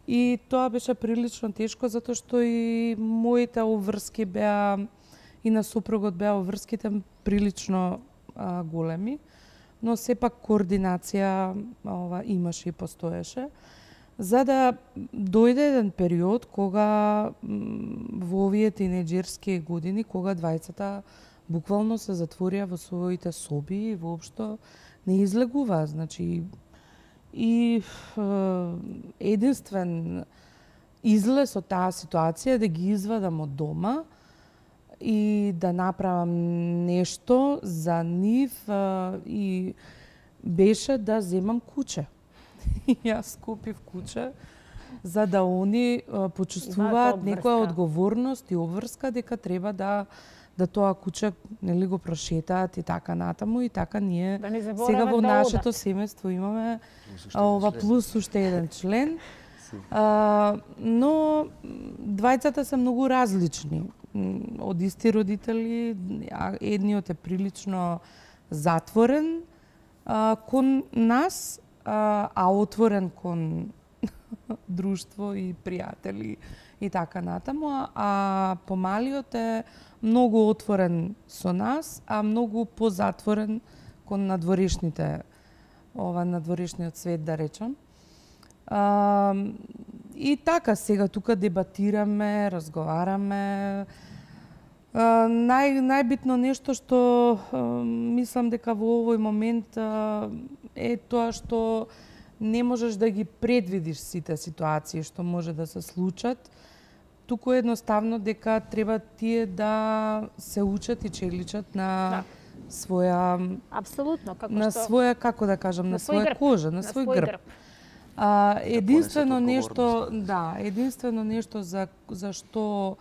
И тоа беше прилично тешко, затоа што и моите обврски беа, и на супругот беа обврските прилично големи, но сепак координација имаше и постоеше. За да дојде еден период кога во овие тинеџерски години, кога двајцата буквално се затворија во своите соби и воопшто не излегуваа, значи и единствен излез од таа ситуација е да ги извадам од дома и да направам нешто за нив и беше да земам куче. И јас купив куче за да они почувствуваат некоја одговорност и обврска дека треба да тоа куче нели го прошетаат и така натаму и така ние сега во нашето семејство имаме плюс уште еден член. Но двајцата се многу различни од исти родители, едниот е прилично затворен кон нас, а отворен кон друштво и пријатели и така натаму, а помалиот е многу отворен со нас, а многу позатворен кон надворешните, надворешниот свет, да речам. И така, сега тука дебатираме, разговараме. Најбитно нешто што мислам дека во овој момент е тоа што не можеш да ги предвидиш сите ситуации што може да се случат, туку едноставно дека треба тие да се учат и челичат на своја апсолутно своја, како да кажам, на своја кожа, на свој грб. Единствено нешто, единствено нешто за што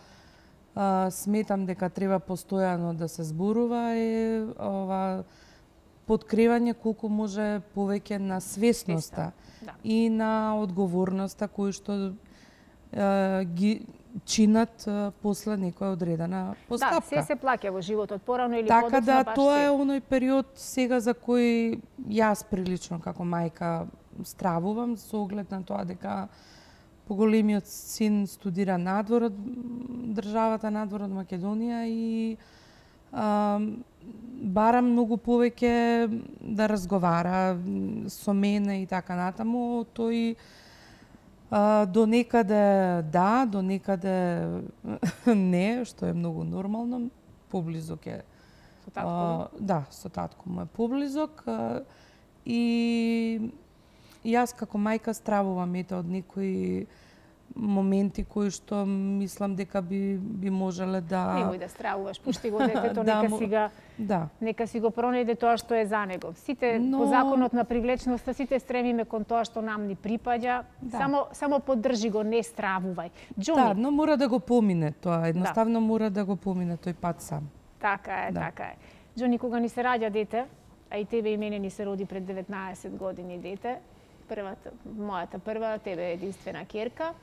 сметам дека треба постојано да се зборува е подкревање колку може повеќе на свесноста и на одговорноста кои што ги чинат после некоја одредена постапка. Да, се плаќа во животот, порано или така подоцна. Така да тоа е оној период сега за кој јас прилично како мајка стравувам со оглед на тоа дека поголемиот син студира надвор од државата, надвор од Македонија и барам многу повеќе да разговара со мене и така натаму. Тој до некаде да, до некаде не, што е многу нормално. Поблизок е. Со татко? Да, со татко му е поблизок. И јас како мајка стравувам од некои моменти кои што мислам дека би можеле да... Немој да стравуваш, пушти го детето, нека си го пронајде тоа што е за него. Сите по законот на привлечноста, сите стремиме кон тоа што нам ни припаѓа. Само поддржи го, не стравувај. Џони. Да, но мора да го помине тоа, едноставно мора да го помине тој пат сам. Така е, така е. Џони, кога ни се раѓа дете, а и тебе и мене ни се роди пред 19 години дете, мојата прва, тебе е единствена ќерка,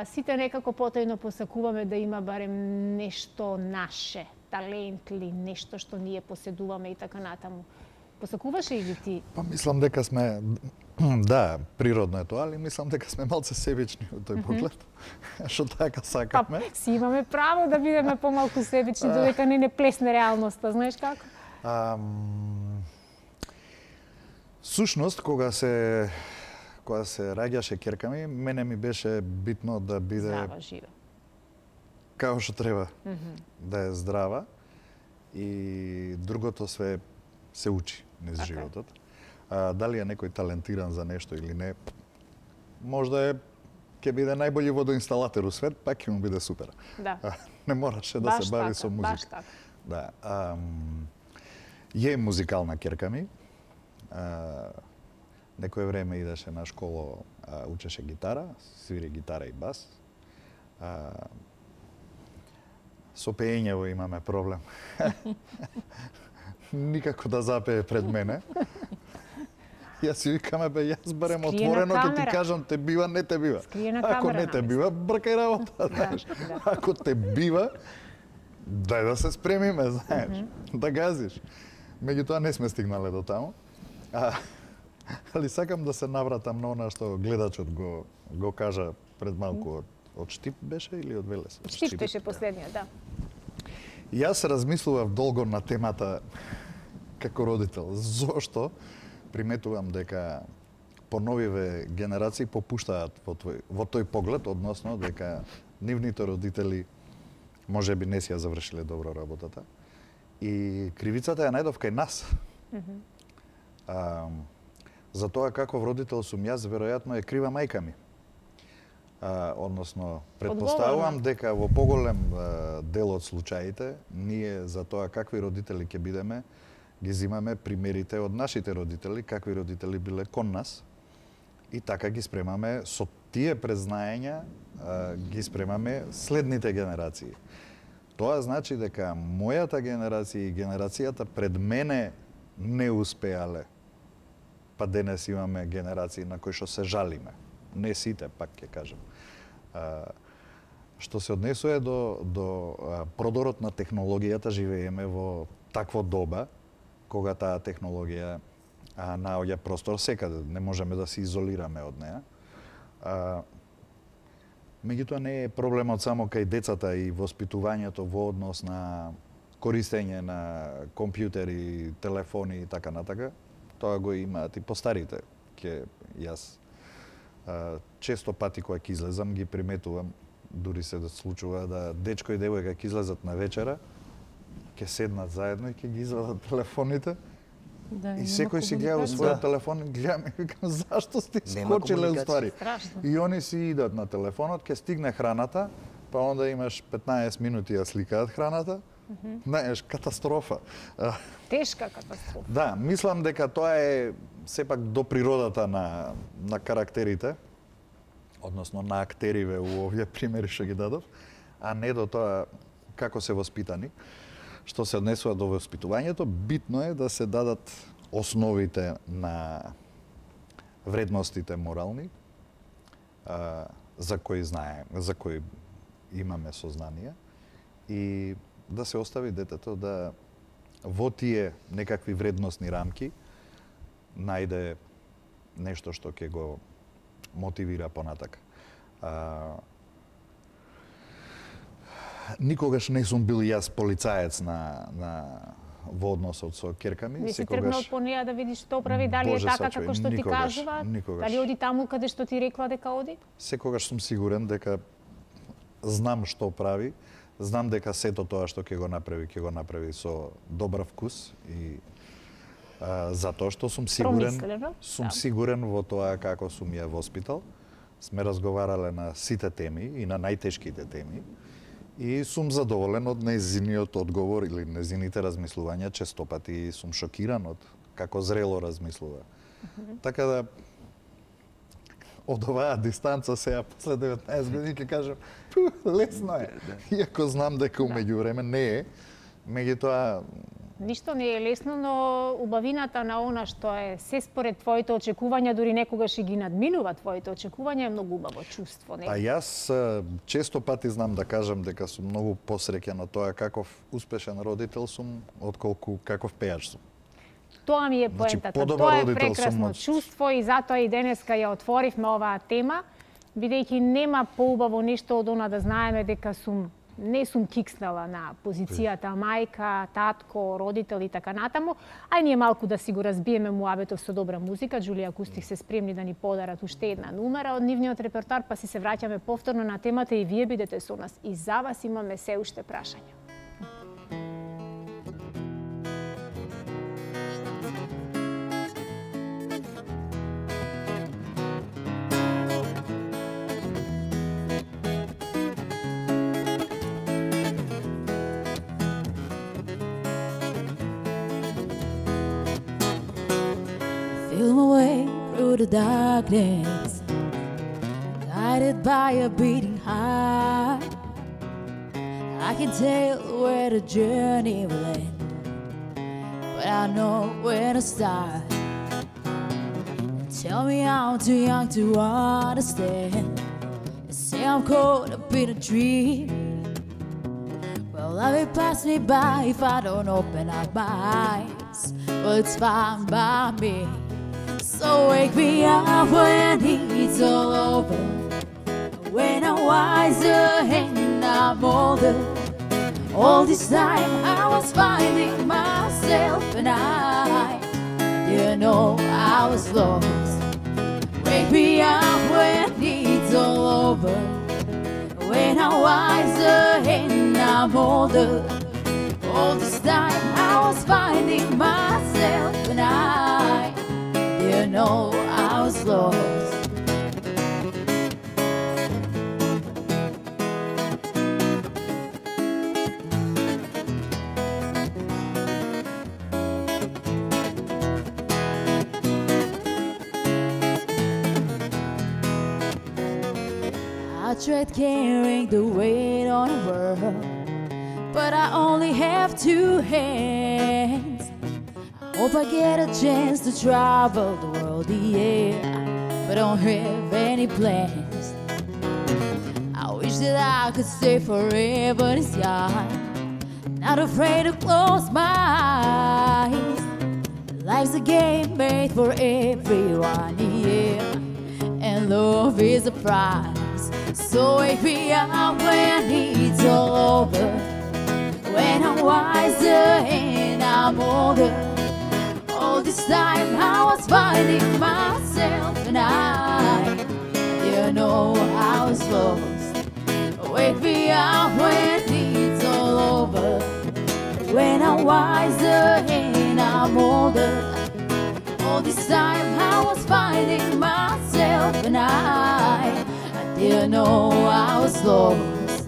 сите некако потајно посакуваме да има барем нешто наше, талент или нешто што ние поседуваме и така натаму. Посакуваше или ти? Па мислам дека сме, да, природно е тоа, али мислам дека сме малце себични од тој поглед. Што така сакаме. Па си имаме право да бидеме помалку себични, додека не плесне реалноста, знаеш како? Сушност, кога кога се раѓаше ќерка ми, мене ми беше битно да биде Здрава, жива. како што треба, да е здрава и другото све се учи низ животот. Дали е некој талентиран за нешто или не, можда ќе биде најбољи водоинсталатор у свет, пак ќе му биде супер. Да. Не мораше да се бави со музика. Баш така. Да. Е музикална ќерка ми. Некое време идеше на школа, учеше гитара, свири гитара и бас. Со пеењево имаме проблем. Никако да запее пред мене. Јас си викаме, јас барем отворено ќе ти кажам те бива, не те бива. Ако не те бива, бркај работа, знаеш. Ако те бива, дај да се спремиме, знаеш, да газиш. Меѓутоа не сме стигнале до таму. Али сакам да се навратам на она што гледачот го кажа пред малку од Штип беше или од Велес? Штип беше последниот, да. Јас размислував долго на темата како родител. Зошто приметувам дека поновиве генерации попуштаат во тој поглед, односно дека нивните родители можеби не си ја завршиле добро работата. И кривицата ја најдов кај нас. За тоа каков родител сум јас, веројатно е крива мајка ми. Односно, предпоставувам дека во поголем дел од случаите, ние за тоа какви родители ќе бидеме, ги зимаме примерите од нашите родители, какви родители биле кон нас, и така ги спремаме, со тие презнаења, ги спремаме следните генерации. Тоа значи дека мојата генерација и генерацијата пред мене не успеале. Па денес имаме генерации на кои што се жалиме. Не сите, пак ќе кажем. Што се однесува до продорот на технологијата, живееме во такво доба, кога таа технологија наоѓа простор секаде, не можеме да се изолираме од неа. Меѓутоа не е проблемот само кај децата и воспитувањето во однос на користење на компјутери, телефони и така натака. Тоа го имаат и постарите. Јас често пати кога ќе излезам ги приметувам, дури се да случува да дечко и девојка ќе излезат на вечера, ќе седнат заедно и ќе ги извадат телефоните. Да, и секој си гледа во својот телефон, гледам и викам зашто сте скочиле уствари. И они си идат на телефонот, ќе стигне храната, па онда имаш 15 минути ја сликаат храната. Знаеш, катастрофа. Тешка катастрофа. Да, мислам дека тоа е сепак до природата на карактерите, односно на актериве у овие примери што ги дадов, а не до тоа како се воспитани. Што се однесува до воспитувањето, битно е да се дадат основите на вредностите морални, за кои знаеме, за кои имаме сознание, и да се остави детето да во тие некакви вредностни рамки најде нешто што ќе го мотивира понатака. Никогаш не сум бил јас полицаец во односот со ќерка ми. Не си тргнал по неа да видиш што прави, дали е така како што ти кажува? Дали оди таму каде што ти рекла дека оди? Секогаш сум сигурен дека знам што прави, знам дека сето тоа што ќе го направи со добар вкус и затоа што сум сигурен во тоа како сум ја воспитал. Сме разговарале на сите теми и на најтешките теми. И сум задоволен од нејзиниот одговор или нејзините размислувања, често пати сум шокиран од како зрело размислува. Така да, од оваа дистанца сега, после 19 години, ќе кажам, лесно е. Иако знам дека умеѓу време не е, меѓутоа ништо не е лесно, но убавината на она што е се според твоите очекувања, дури некогаш и ги надминува твоите очекувања, е многу убаво чувство, не? А јас често пати знам да кажам дека сум многу посреќен на тоа каков успешен родител сум, отколку каков пејач сум. Тоа ми е поентата. Тоа е прекрасно чувство и затоа и денеска ја отворивме оваа тема, бидејќи нема поубаво нешто од она да знаеме дека сум не сум кикснала на позицијата мајка, татко, родител и така натаму, а ние малку да си го разбиеме муабетов со добра музика. Джулија Акустик се спремни да ни подарат уште една numera од нивниот репертоар, па си се враќаме повторно на темата и вие бидете со нас. И за вас имаме се уште прашања. Feel my way through the darkness, guided by a beating heart. I can tell where the journey will end, but I know where to start. Tell me I'm too young to understand. They say I'm caught up in a dream. Well, love will pass me by if I don't open up my eyes. Well, it's fine by me. So wake me up when it's all over, when I'm wiser and I'm older. All this time I was finding myself and I didn't know I was lost. Wake me up when it's all over, when I'm wiser and I'm older. All this time I was finding myself and I didn't know I was lost. I tried carrying the weight on the world, but I only have two hands. I hope I get a chance to travel the world, yeah, but don't have any plans. I wish that I could stay forever this young, not afraid to close my eyes. Life's a game made for everyone, yeah, and love is a prize. So wake me up when it's all over, when I'm wiser and I'm older. All this time I was finding myself and I didn't know I was lost. Wake me up when it's all over, when I'm wiser and I'm older. All this time I was finding myself and I didn't know I was lost.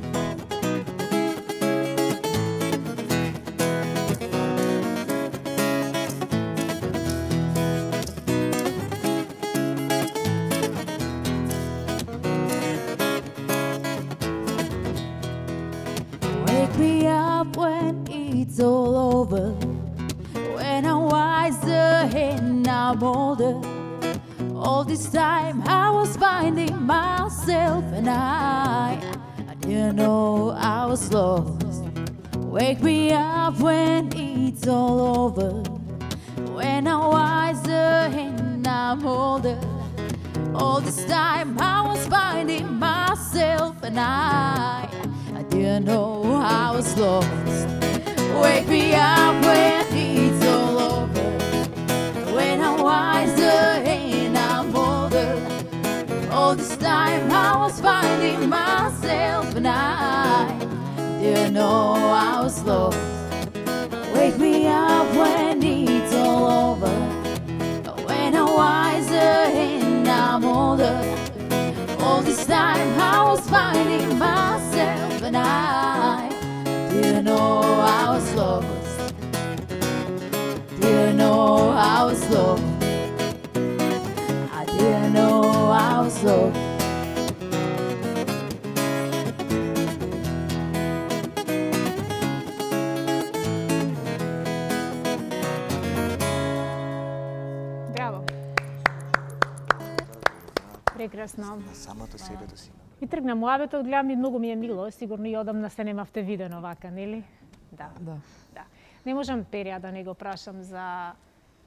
Wake me up when it's all over, when I'm wiser and I'm older. All this time I was finding myself and I didn't know I was lost. Wake me up when it's all over, when I'm wiser and I'm older. All this time I was finding myself and I didn't know I was lost. Wake me up when it's all over, when I'm wiser and I'm older. All this time I was finding myself and I didn't know I was lost. Wake me up when it's all over, when I'm wiser and I'm older. All this time I was finding myself and I didn't know I was lost. Didn't know I was lost. I didn't know I was lost. Браво. Прекрасно. Самото себе да си. И тргна муабетот, гледам и многу ми е мило, сигурно и одамна се немавте видено вака, нели? Да. Да. Не можам Перија да не го прашам за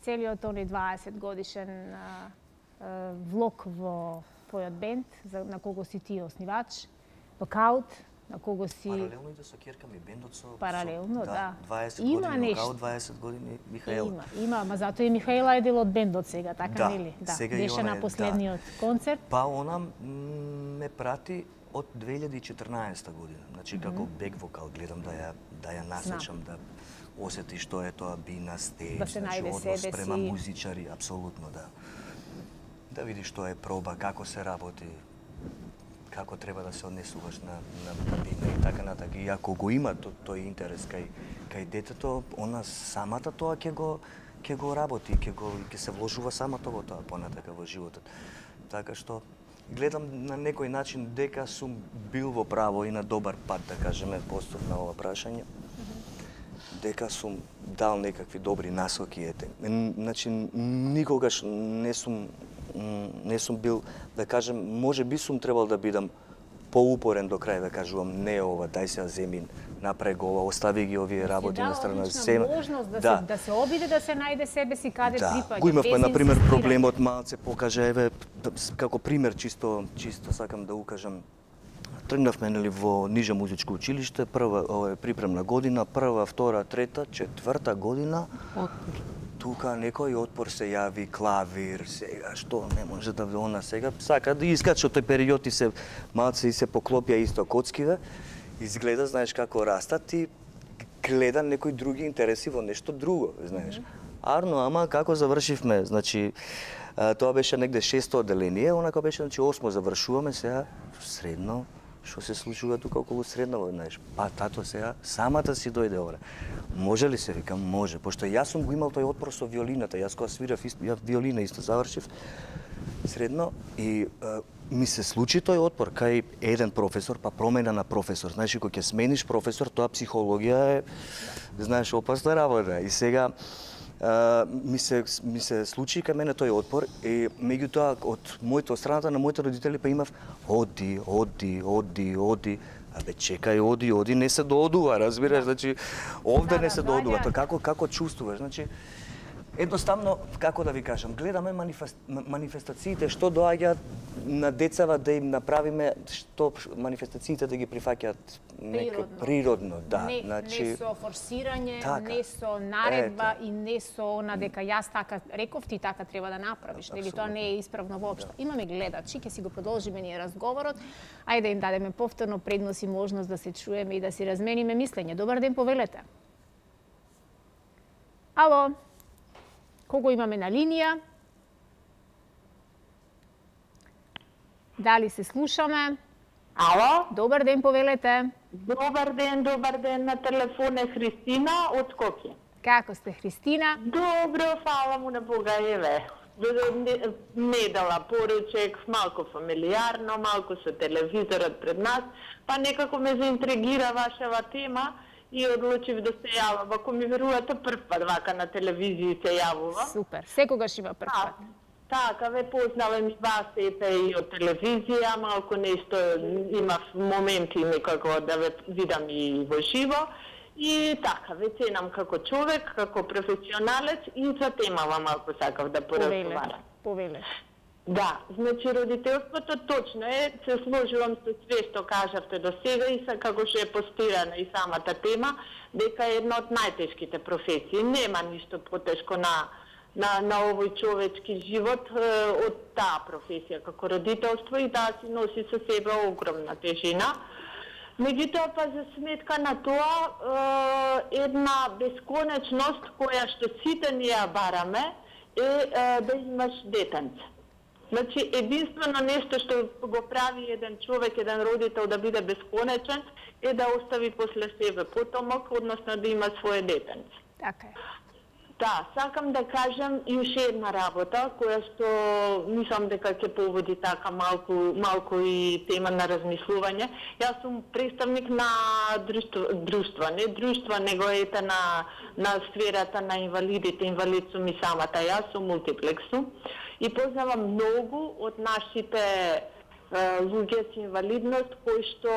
целиот оној 20 годишен влог во твојот бенд, на кого си ти оснивач, Lookout, на кого си... Паралелно и да со ќерка ми бендот со... Паралелно, да. 20 Има години нешто. вокал, 20 години Михаела. Има, ама затоа и Михаела е дел од бендот сега, така Да, нели? Да, сега беше имаме, на последниот концерт. Па она ме прати од 2014 година. Значи како бек вокал гледам да ја насечам, да осети што е тоа би на стеж, Да се најде однос себе према си. музичари, апсолутно да. Да видиш што е проба, како се работи, како треба да се однесуваш на бина и така натака. И ако го има тој интерес кај детето, она самата тоа ќе го работи, ќе се вложува самата во тоа понатака во животот. Така што гледам на некој начин дека сум бил во право и на добар пат, да кажеме, постав на ова прашање. Дека сум дал некакви добри насоки, ете. Значи, никогаш не сум бил, да кажем, може би сум требал да бидам поупорен до крај, да кажувам, не ова, дај се земи, напрег ова, остави ги овие работи на страна. Се дава можност да се обиде да се најде себе си каде припаѓа. Го имавме, например, проблемот малце покажа, еве, како пример, чисто сакам да укажам. Тргнавме нели во ниже музичко училиште, ова е припремна година, прва, втора, трета, четврта година. Тука некој отпор се јави, клавир, сега што не може да она сега сака да искачи од тој период и се малце и се поклопија исто коцкиве. Изгледа, знаеш како растат и гледа некои други интереси во нешто друго, знаеш. Арно, ама како завршивме, значи тоа беше негде 6-то одделение, онака беше значи 8-то завршуваме, сега средно. Што се случува тука околу средново, знаеш? Па тато сега самата си дојде овде. Може ли се, викам, може, пошто јас сум го имал тој отпор со виолината, јас кога свирав ја виолина исто завршив средно и ми се случи тој отпор кај еден професор, па промена на професор. Знаеш, кога ќе смениш професор, тоа психологија е, знаеш, опасна работа. И сега ми се случи кај мене тој отпор и меѓутоа од страната на моите родители па имав оди. Абе чекај, оди, не се доодува, разбираш, значи овде не се доодува. Тоа како чувствуваш, значи едноставно, како да ви кажам, гледаме манифестациите што доаѓаат на децава да им направиме што манифестациите да ги прифаќаат природно, да, значи не со форсирање, не со наредба и не со она дека јас така реков ти така треба да направиш, нели тоа не е исправно воопшто. Имаме гледачи, ќе си го продолжиме ние разговорот. Ајде да им дадеме повторно предност и можност да се чуеме и да си размениме мислење. Добар ден, повелете. Ало. Кого имаме на линија? Дали се слушаме? Ало? Добар ден, повелете. Добар ден, на телефон е Христина од Скопје. Како сте, Христина? Добро, фала му на Бога, еве. Не дала поручек, малку фамилиарно, малку со телевизорот пред нас, па некако ме заинтригира вашава тема и одлучив да се јавам. Ако ми верувате, прв пат вака на телевизија се јавува. Супер, секогаш има прв пат. Така, ве познавам и вас и од телевизија, малку нешто имав моменти некако да ве видам и во живо. И така, ве ценам како човек, како професионалец и за темава малку сакав да поразговарам. Повеле. Да, значи родителството точно е, се сложувам со све што кажавте до сега и како што е постирана и самата тема, дека е една од најтешките професии. Нема ништо потешко на овој човечки живот од таа професија како родителство и таа си носи со себе огромна тежина. Меѓутоа, па за сметка на тоа, една бесконечност која што сите ние ја бараме е да имаш детенце. Значи, единствено нешто што го прави еден човек, еден родител да биде бесконечен, е да остави после себе потомок, односно да има свое детенце. Така е. Да, сакам да кажам и уште една работа, која што мислам дека ќе поводи така малку и тема на размислување. Јас сум представник на друштва, него ете на сферата на инвалидите, инвалид сум и самата јас, сум мултиплекс сум. И познавам многу од нашите луѓе со инвалидност кои што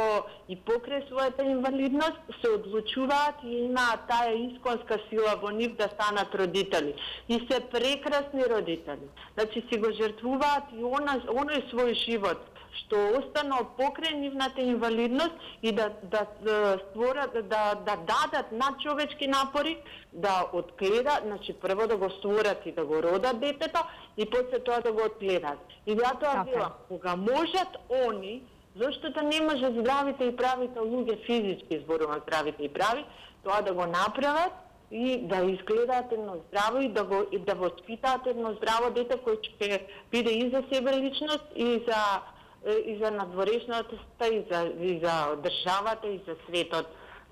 и покрај својата инвалидност се одлучуваат и имаат таа исконска сила во нив да станат родители. И се прекрасни родители. Значи си го жртвуваат и оној свој живот што остана покрај нивната инвалидност и да створат, да дадат надчовечки напори, да отгледат, значи прво да го створат и да го родат детето и после тоа да го отгледат. И затоа велам, кога можат они, зашто да не може здравите и правите луѓе физички, зборувам здравите и прави, тоа да го направат и да изгледаат едно здраво и да воспитаат едно здраво дете кој ќе биде и за себе личност и за надворешната и за државата и за светот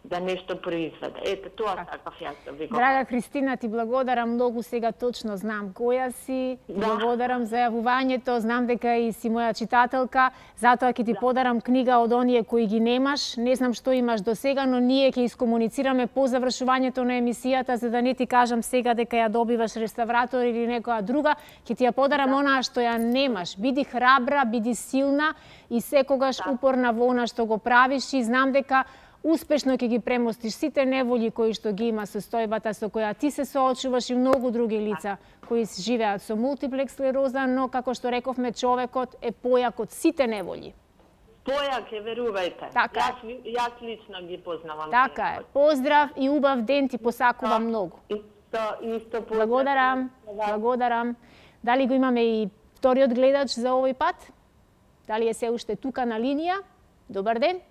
да нешто произведе. Ете, тоа сакав јас да ви го. Драга Христина, ти благодарам многу, сега точно знам која си. Благодарам за јавувањето, знам дека и си моја читателка, затоа ќе ти подарам книга од оние кои ги немаш. Не знам што имаш до сега, но ние ќе искомуницираме по завршувањето на емисијата, за да не ти кажам сега дека ја добиваш реставратор или некоја друга. Ќе ти ја подарам онаа што ја немаш. Биди храбра, биди силна и секогаш упорна во она што го правиш и знам дека успешно ќе ги премостиш сите неволји кои што ги има состојбата со која ти се соочуваш и многу други лица кои живеат со мултиплекс склероза, но како што рековме, човекот е појак од сите неволји. Појак е, верувајте. Така јас лично ги познавам. Така е. Поздрав и убав ден ти посакувам многу. Исто благодарам. Благодарам. Дали го имаме и вториот гледач за овој пат? Дали е се уште тука на линија? Добар ден.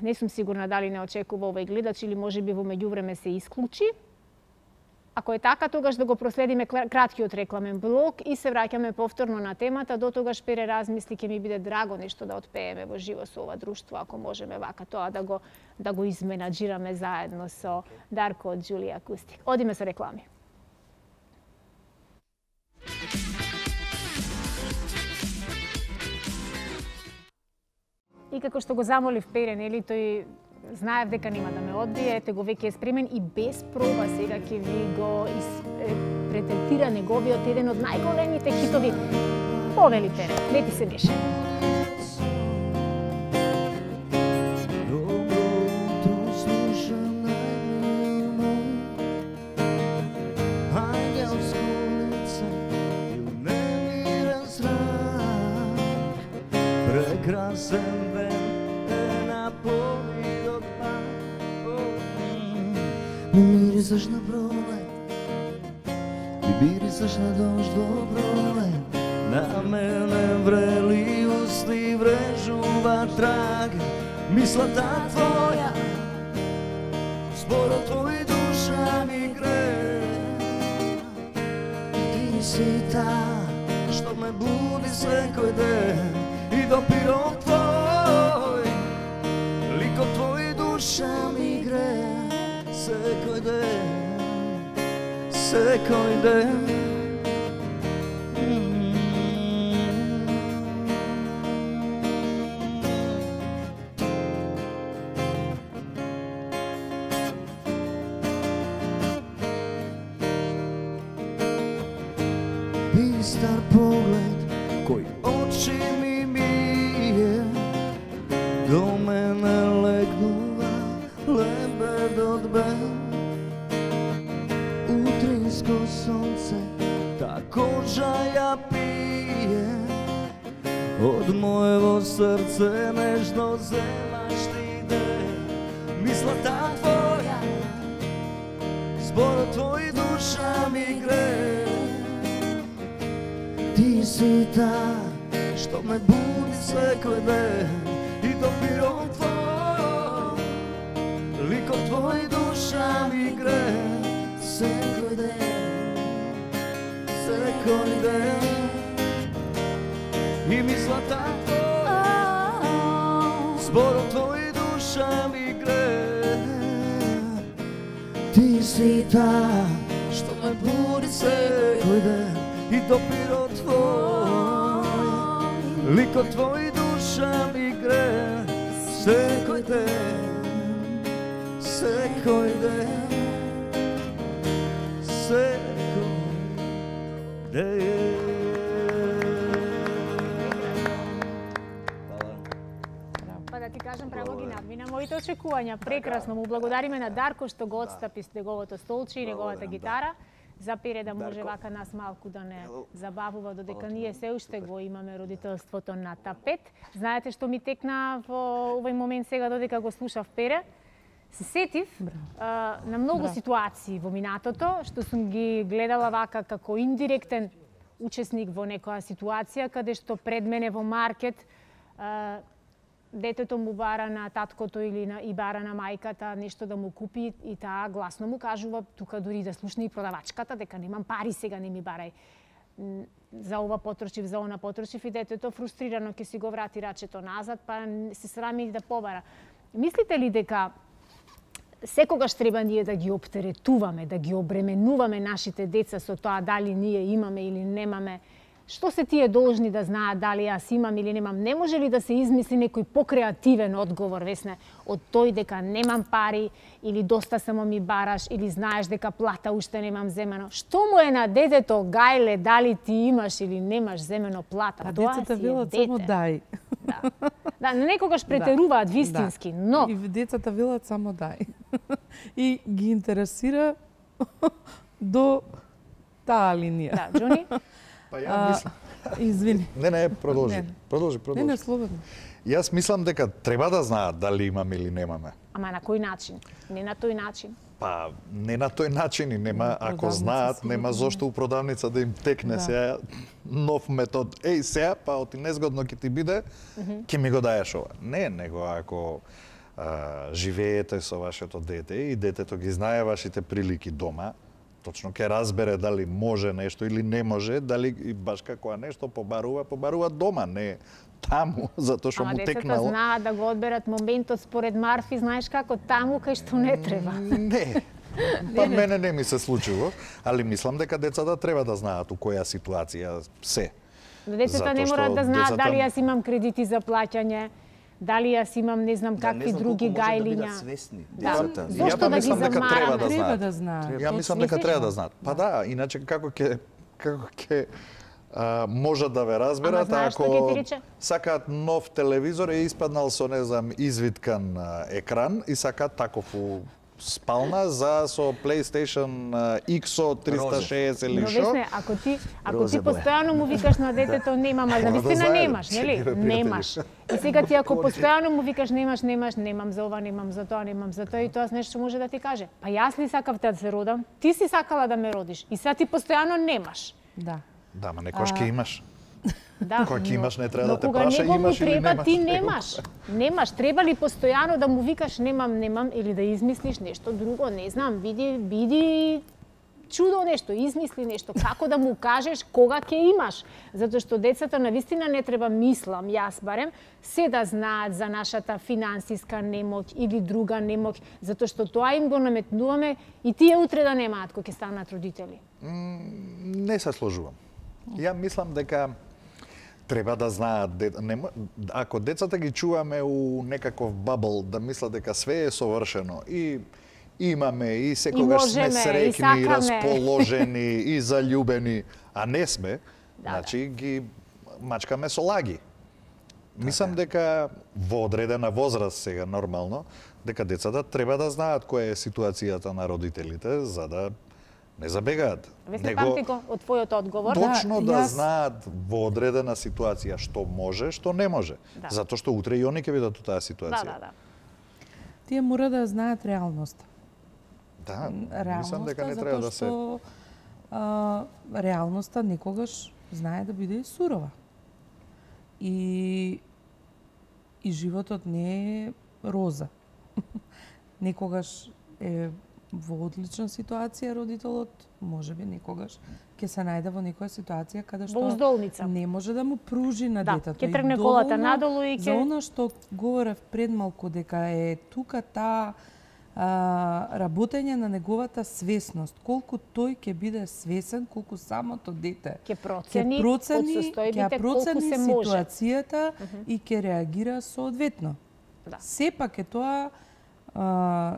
Не сум сигурна дали не очекува овој гледач или можеби во меѓувреме се исклучи. Ако е така, тогаш да го проследиме краткиот рекламен блок и се враќаме повторно на темата. До тогаш, Пере, размисли, ќе ми биде драго нешто да отпееме во живо со ова друштво, ако можеме вака тоа да го изменаџираме заедно со Дарко од Джулија Акустик. Одиме со реклами. И како што го замолив Пере, нели, тој знаев дека нема да ме одбие, ете го веќе е спремен и без проба сега ќе ви го претентира неговиот еден од најголемите хитови. Повели, Пере, не ти се меше. Прекрасен ден е напои од ми мирисаш на пролет, ти мирисаш на дожд во пролет, на мене врели усти врежува трага, мислата твоја, зборот твој душа ми гре. Ти си та што ме буди секој ден и допирот твој, ликот твој душа ми гре секој ден, секој ден. Бистар поглед кој очи ми мие, до мене легнува лебедот бел. Утринско сонце тако жаја пие, од моево срце нежно земаш ти ден. Мислата твоја, зборот твој душа ми гре. Ти си та што ме буди секој ден и допирот твој, ликот твој душа ми гре секој ден, секој ден. И мислата твоја, зборот твој душа ми гре. Ти си та што ме буди секој ден и допирот твој, ликот твој душа ми гре секој ден, секој ден, секој ден. Па да ти кажам, право ги надмина моите очекувања. Прекрасно, му благодариме на Дарко што го отстапи с неговото столче и неговата гитара. за Пере да може вака нас малку да не забавува, додека ние се уште го имаме родителството на тапет. Знаете што ми текна во овој момент сега додека го слушав Пере? Се сетив на многу ситуации во минатото, што сум ги гледала вака како индиректен учесник во некоја ситуација, каде што пред мене во маркет детето му бара на таткото или и бара на мајката нешто да му купи и таа гласно му кажува, тука дури да слушне и продавачката, дека немам пари сега, не ми барај. За ова потрошив, за она потрошив и детето фрустрирано ќе си го врати рачето назад, па се срами да побара. Мислите ли дека секогаш треба ние да ги оптеретуваме, да ги обременуваме нашите деца со тоа дали ние имаме или немаме? Што се тие должни да знаат дали јас имам или немам? Не може ли да се измисли некој покреативен одговор, Весне, од тој дека немам пари или доста само ми бараш или знаеш дека плата уште немам земено? Што му е на детето, гајле, дали ти имаш или немаш земено плата? А тоа децата си велат е само дете. дај. Да, некогаш претеруваат вистински, но... И децата велат само дај. И ги интересира до таа линија. Да, Џони? Па ја мислам. Извини. Не, продолжи. Продолжи. Не, слободно. Јас мислам дека треба да знаат дали имаме или немаме. Ама на кој начин? Не на тој начин. Па, не на тој начин и нема, ако знаат, нема зошто у продавница да им текне сега нов метод. Еј, сега, па оти незгодно ќе ти биде, ќе ми го даеш ова. Не, него ако живеете со вашето дете и детето ги знае вашите прилики дома, точно ќе разбере дали може нешто или не може, дали и баш како нешто побарува дома, не таму, затоа што му текнало. Ама децата знаат да го одберат моментот според Марфи, знаеш како, таму кај што не треба. Не. Па мене не ми се случило, али мислам дека децата треба да знаат у која ситуација се. Но децата не мора да знаат дали јас имам кредити за плаќање, дали јас имам не знам какви други гајлиња. Зошто да ги замараме? Треба да знаат. Ја мислам дека треба да знаат. Па да, иначе како ќе можат да ве разберат ако сакаат нов телевизор и испаднал со не знам извиткан екран и сакаат таков у спална со PlayStation X 360 или шо. Но Весне, ако ти постојано му викаш на детето немам, а за вистина немаш, нели? Немаш. И сега ти ако постојано му викаш немам за ова, немам за тоа и тоа нешто може да ти каже. Па јас ли сакав да се родам? Ти си сакала да ме родиш и сега ти постојано немаш. Да. Да, ма некош ќе имаш. Да, кога ќе имаш не треба да те праша имаш или немаш. Ти немаш. Немаш, треба ли постојано да му викаш немам или да измислиш нешто друго, не знам, биди чудо нешто, измисли нешто, како да му кажеш кога ќе имаш. Затоа што децата навистина не треба, мислам, јас барем, се да знаат за нашата финансиска немоќ или друга немоќ, затоа што тоа им го наметнуваме и тие утре да немаат кога ќе станат родители. Не се сложувам. Ја мислам дека треба да знаат, ако децата ги чуваме у некаков бабл, да мислат дека све е совршено и имаме и секогаш сме среќни, и расположени и заљубени, а не сме, значи ги мачкаме со лаги. Мислам дека во одредена возраст сега нормално, дека децата треба да знаат која е ситуацијата на родителите за да не забегаат. Весне, памти го од твојот одговор. Точно да знаат во одредена ситуација што може, што не може. Затоа што утре и они ќе видат таа ситуација. Да. Тие мора да знаат реалноста. Да, мислам дека не треба да се... реалноста некогаш знае да биде и сурова. И животот не е роза. Некогаш е во одлична ситуација родителот, можеби некогаш ќе се најде во некоја ситуација каде што не може да му пружи на детето. Ќе тргне колата надолу и за она што говорев пред малку дека е тука таа работење на неговата свесност, колку тој ќе биде свесен, колку самото дете ќе процени ситуацијата и ќе реагира соодветно. Сепак е тоа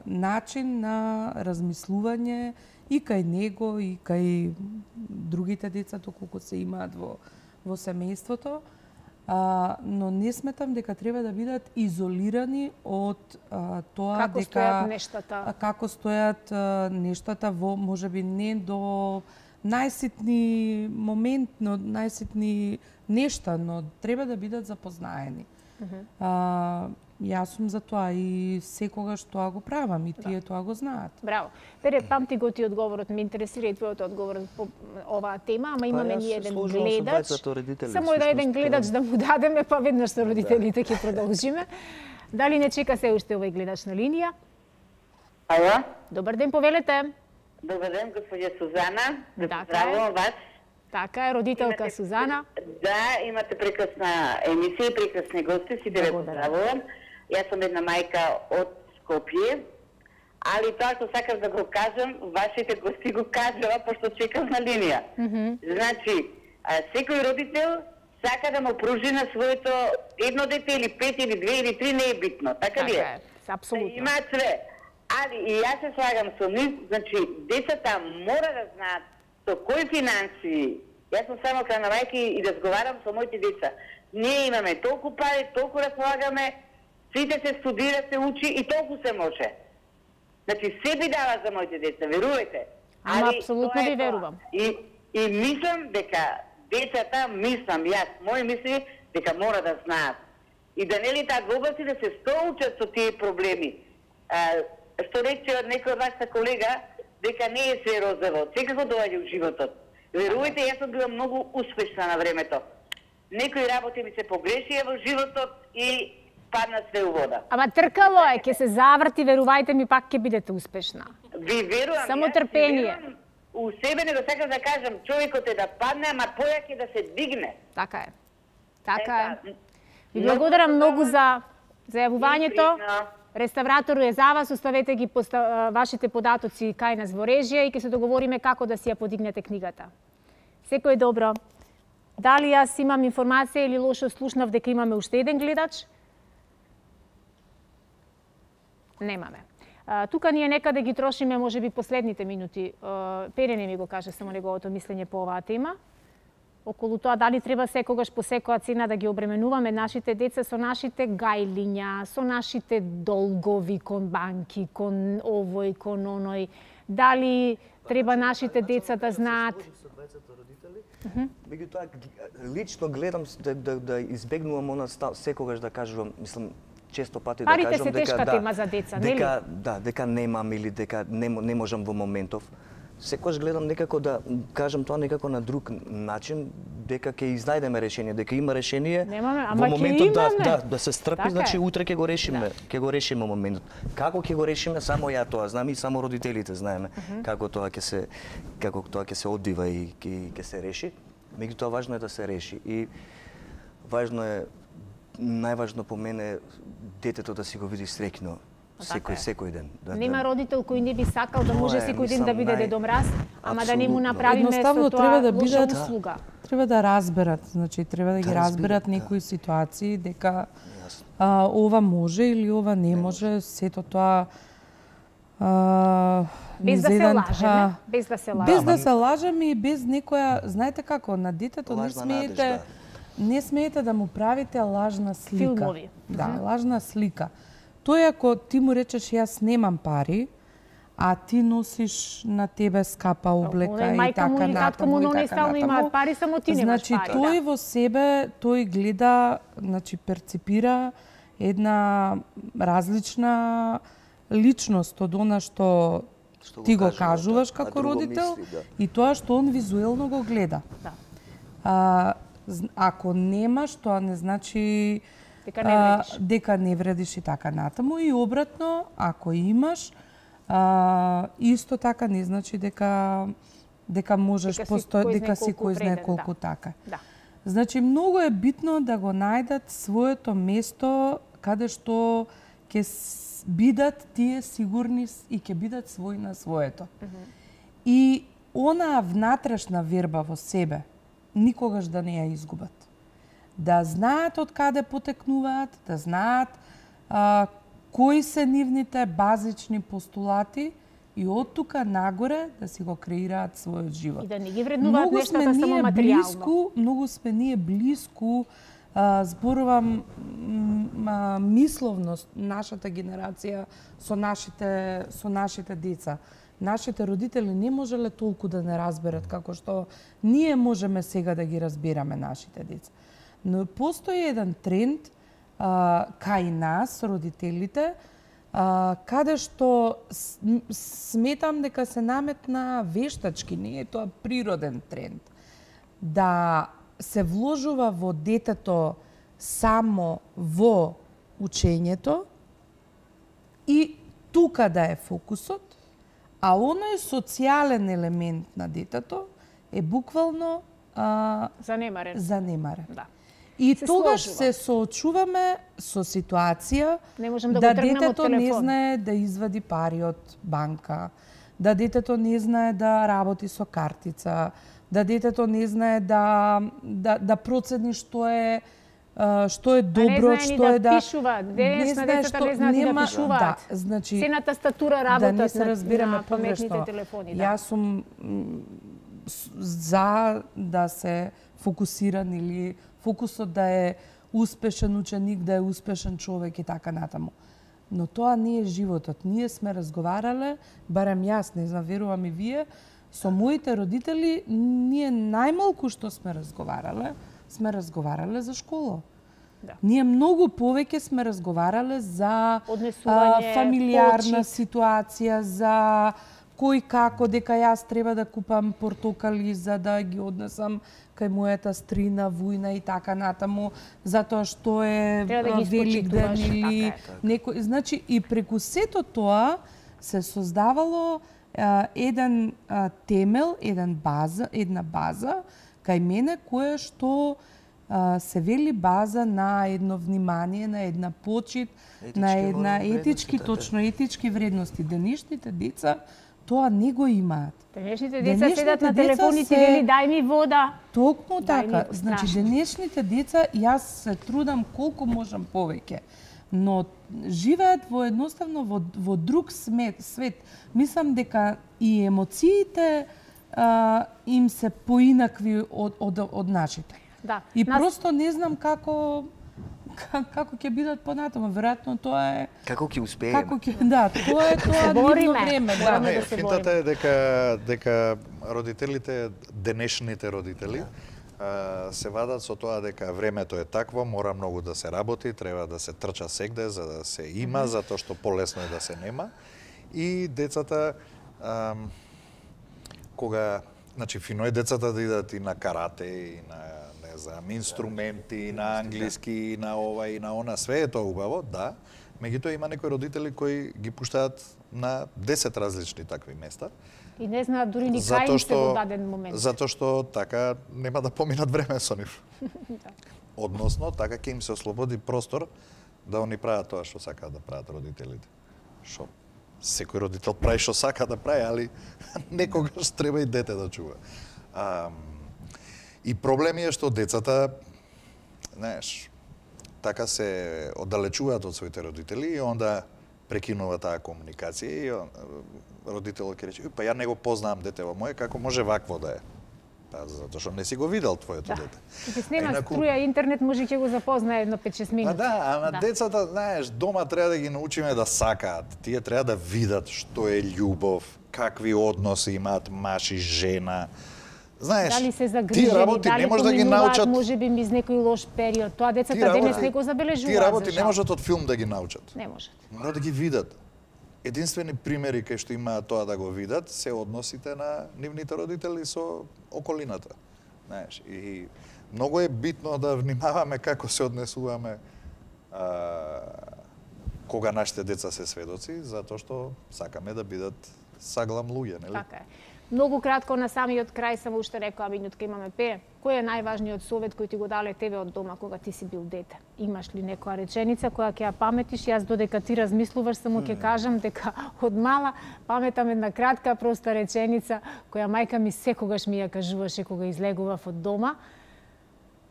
начин на размислување и кај него и кај другите деца доколку се имаат во семејството, но не сметам дека треба да бидат изолирани од тоа Како дека стојат нештата? Како стојат нештата во можеби не до најситни момент, но најситни нешта, но треба да бидат запознаени. Јас сум за тоа и секогаш тоа го правам и тие тоа го знаат. Браво. Пере, памти го ти одговорот, ме интересира и твојот одговор по оваа тема, ама имаме ни еден гледач. Само еден гледач да му дадеме, па веднаш со родителите ќе продолжиме. Дали не чека се уште овој гледач на линија? Ало? Добар ден, повелете. Добар ден, господја Сузана. Да Така поздравувам вас. Така е, родителка Сузана. Да, имате прекрасна емисија и прекрасни гости, си ве поздравувам. Јас сум една мајка од Скопје, али тоа што сакам да го кажам, вашите гости го кажува, пошто чекам на линија. Значи, секој родител сака да му пружи на своето едно дете или 5 или 2 или 3, не е битно, така ли е? Апсолутно. Имаат све. Али и јас се слагам со нив, значи, децата мора да знаат со кои финанси. Јас сум само крај на мајки и разговарам со моите деца. Ние имаме толку пари, толку разполагаме, сите се студира, се учи и толку се може. Значи, се би дава за моите деца, верувајте. Ама апсолутно ви верувам. И мислам дека децата, јас, мои мисли, дека мора да знаат. И да не летаат во области да се соочат со тие проблеми. Што рече од некој од вашата колега, дека не е се розово. Секако доаѓа во животот. Верувајте, јас сум била многу успешна на времето. Некои работи ми се погрешија во животот и падна све у вода. Ама тркало е, ќе се заврти, верувајте ми, пак ќе бидете успешна. Ви верувам. Само трпение. У себе не го сакам да кажам, човекот е да падне, ама појак е да се дигне. Така е. Така е. Ви благодарам многу за зајавувањето. Реставратор е за вас, оставете ги вашите податоци кај нас во режија и ќе се договориме како да си ја подигнете книгата. Секој добро. Дали јас имам информација или лошо слушнав дека имаме уште еден гледач? Немаме. Тука ние некаде ги трошиме можеби последните минути. Пере не ми го каже само неговото мислење по оваа тема. Околу тоа дали треба секогаш по секоја цена да ги обременуваме нашите деца со нашите гајлиња, со нашите долгови кон банки, кон овој, кон оној. Дали треба нашите деца да знаат? Меѓутоа, лично гледам да избегнувам она секогаш да кажувам, мислам, често пати да кажам дека парите се тешка тема за деца, нели? Дека немам или дека не можам во моментов. Секогаш гледам некако да кажам тоа некако на друг начин, дека ќе изнајдеме решение, дека има решение. Во моментот да се стрпи, значи утре ќе го решиме, ќе го решиме моментот. Како ќе го решиме, само ја тоа знам и само родителите знаеме како тоа ќе се одвива и ќе се реши. Меѓутоа важно е да се реши и важно е, најважно по мене детето да си го види среќно секој ден. Нема родител кој не би сакал да може секој ден да биде Дедо Мраз, ама да не му направиме со тоа лоша услуга. Треба да разберат, значи треба да ги разберат некои ситуации дека ова може или ова не може, сето тоа без да се лажеме, без да се лажеме и без некоја, знаете како, на детето не смеете да му правите лажна слика. Филмови. Да, лажна слика. Тој ако ти му речеш јас немам пари, а ти носиш на тебе скапа облека и така натаму. Мајка му не стално имаат пари, само ти немаш пари. Значи тој во себе, тој гледа, значи перципира една различна личност од она што ти го кажуваш како родител и тоа што он визуелно го гледа. Ако немаш, тоа не значи дека не вредиш и така натаму и обратно, ако имаш, исто така не значи дека можеш дека си кој знае колку така. Значи многу е битно да го најдат своето место каде што ќе бидат тие сигурни и ќе бидат свој на своето. И онаа внатрешна верба во себе никогаш да не ја изгубат. Да знаат од каде потекнуваат, да знаат кои се нивните базични постулати и од тука нагоре да си го креираат својот живот. И да не ги вреднуваат нештата само материјално. Многу сме ние блиску зборувам мисловност нашата генерација со нашите деца. Нашите родители не можеле толку да не разберат како што ние можеме сега да ги разбираме нашите деца. Но постои еден тренд кај нас, родителите, каде што сметам дека се наметна вештачки, не е тоа природен тренд, да се вложува во детето само во учењето и тука да е фокусот, а оној социјален елемент на детето е буквално занемарен. Да. И тогаш се соочуваме со ситуација да детето не знае да извади пари од банка, да детето не знае да работи со картица, да детето не знае да процени што е добро, што е да пишува. Денешна децата не знаат да пишуваат. Да, значи се на тастатура работат, да не се разбираме на паметните телефони. Да. Јас сум за да се фокусиран или фокусот да е успешен ученик, да е успешен човек и така натаму. Но тоа не е животот. Ние сме разговарале, барем јас, не знам, верувам и вие, со моите родители, ние најмалку што сме разговарале за школа. Да. Ние многу повеќе сме разговарале за фамилиарна ситуација, за кој како, дека јас треба да купам портокали за да ги однесам кај мојата стрина, вујна и така натаму, затоа што е Великден или некој. Значи, и преку сето тоа се создавало еден темел, една база кај мене, која што се вели база на едно внимание, на една почит, на една етички вредности. Денешните деца тоа не го имаат. Денешните деца седат на телефоните и вели дај ми вода. Токму така. Значи денешните деца, јас се трудам колку можам повеќе, но живеат едноставно во друг свет. Мислам дека и емоциите им се поинакви од нашите. Да. И просто не знам како ќе бидат понатаму. Веројатно тоа е како ќе успееме. Да, тоа е нивно време. Да, финтата е дека родителите, денешните родители, се вадат со тоа дека времето е такво, мора многу да се работи, треба да се трча сегде за да се има, затоа што полесно е да се нема. И децата кога, значи фино е децата да идат и на карате и на инструменти, и на англиски, и на ова и на она, све е тоа убаво, да. Меѓутоа има некои родители кои ги пуштаат на 10 различни такви места. И не знаат дури ни кај им се во даден момент. Затоа што така нема да поминат време со нив. Да. Односно, така ќе им се ослободи простор да они прават тоа што сакаат да прават родителите. Што секој родител прави што сака да прави, али некогаш треба и дете да чува. И проблем е што децата, знаеш, така се оддалечуваат од своите родители и онда прекинува таа комуникација и родителот ќе рече, па ја не го познавам детево моје, како може вакво да е? Па затоа што не си го видел твоето дете. Ќе снема струја интернет, може ќе го запознае едно 5-6 минути. Да, ама децата, знаеш, дома треба да ги научиме да сакаат. Тие треба да видат што е љубов, какви односи имаат маж и жена. Знаеш, дали се загрижени, дали поминуваат можеби низ некој лош период. Тоа децата денес не го забележуваат. Тие работи не можат од филм да ги научат. Не можат. Мора да ги видат. Единствени примери кај што имаат тоа да го видат се односите на нивните родители со околината. Знаеш, и многу е битно да внимаваме како се однесуваме кога нашите деца се сведоци, затоа што сакаме да бидат саглам луѓе, нели? Така е. Многу кратко на самиот крај само уште рекоа, минутка имаме 5. Кој е најважниот совет кој ти го дале тебе од дома кога ти си бил дете? Имаш ли некоја реченица која ќе ја паметиш? Јас додека ти размислуваш само ќе кажам дека од мала паметам една кратка проста реченица која мајка ми секогаш ми ја кажуваше кога излегував од дома.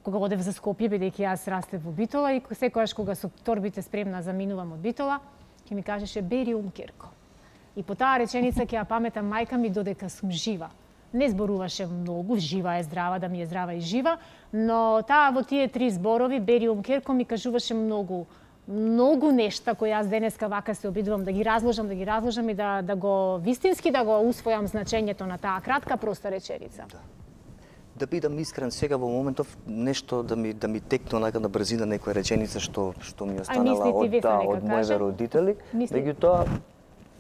Кога одев за Скопје, бидејќи јас растев во Битола и секогаш кога со торбите спремна заминувам од Битола, ќе ми кажеше бери Керко. И по таа реченица ќе ја паметам мајка ми додека сум жива. не зборуваше многу, жива е, здрава, да ми е здрава и жива, но таа во тие 3 зборови, Бериум Керко, ми кажуваше многу нешта кои јас денеска вака се обидувам да ги разложам и да го вистински да го усвојам значењето на таа кратка, проста реченица. Да бидам искрен сега во моментов, нешто да ми текне онака на брзина некоја реченица што ми останала од моите родители, меѓутоа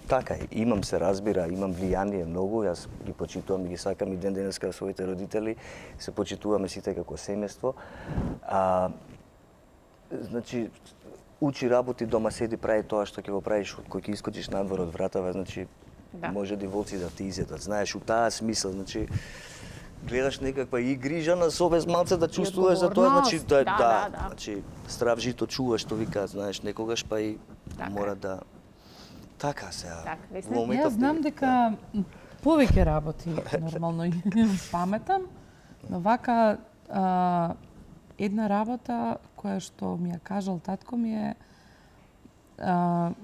така е, имам се разбира, имам влијание многу, јас ги почитувам и ги сакам и ден денеска своите родители, се почитуваме сите како семејство. Значи, учи, работи, дома седи, прави тоа што ќе го правиш кој ќе искочиш надвор од вратава, значи може да волци да ти изедат. Знаеш, у таа смисла, значи гледаш некаква и грижа на совест малце да чувствуваш за тоа, значи значи здрав жито чуваш, што викаат, знаеш, некогаш па и мора да така се. Јас знам дека повеќе работи нормално паметам, но вака една работа која што ми ја кажал татко ми е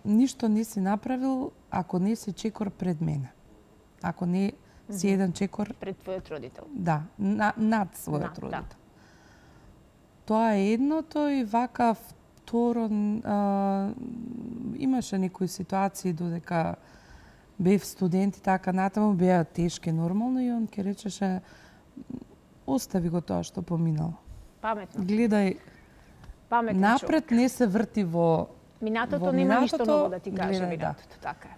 ништо не си направил ако не си чекор пред мене. Ако не си еден чекор пред твојот родител. Да, над својот родител. Тоа е едното и вака второ имаше некои ситуации додека бев студент и така натаму беа тешки нормално и он ќе речеше остави го тоа што поминало. Паметно. Гледај напред, не се врти во минатото, нема ништо ново да ти каже минатото, така е.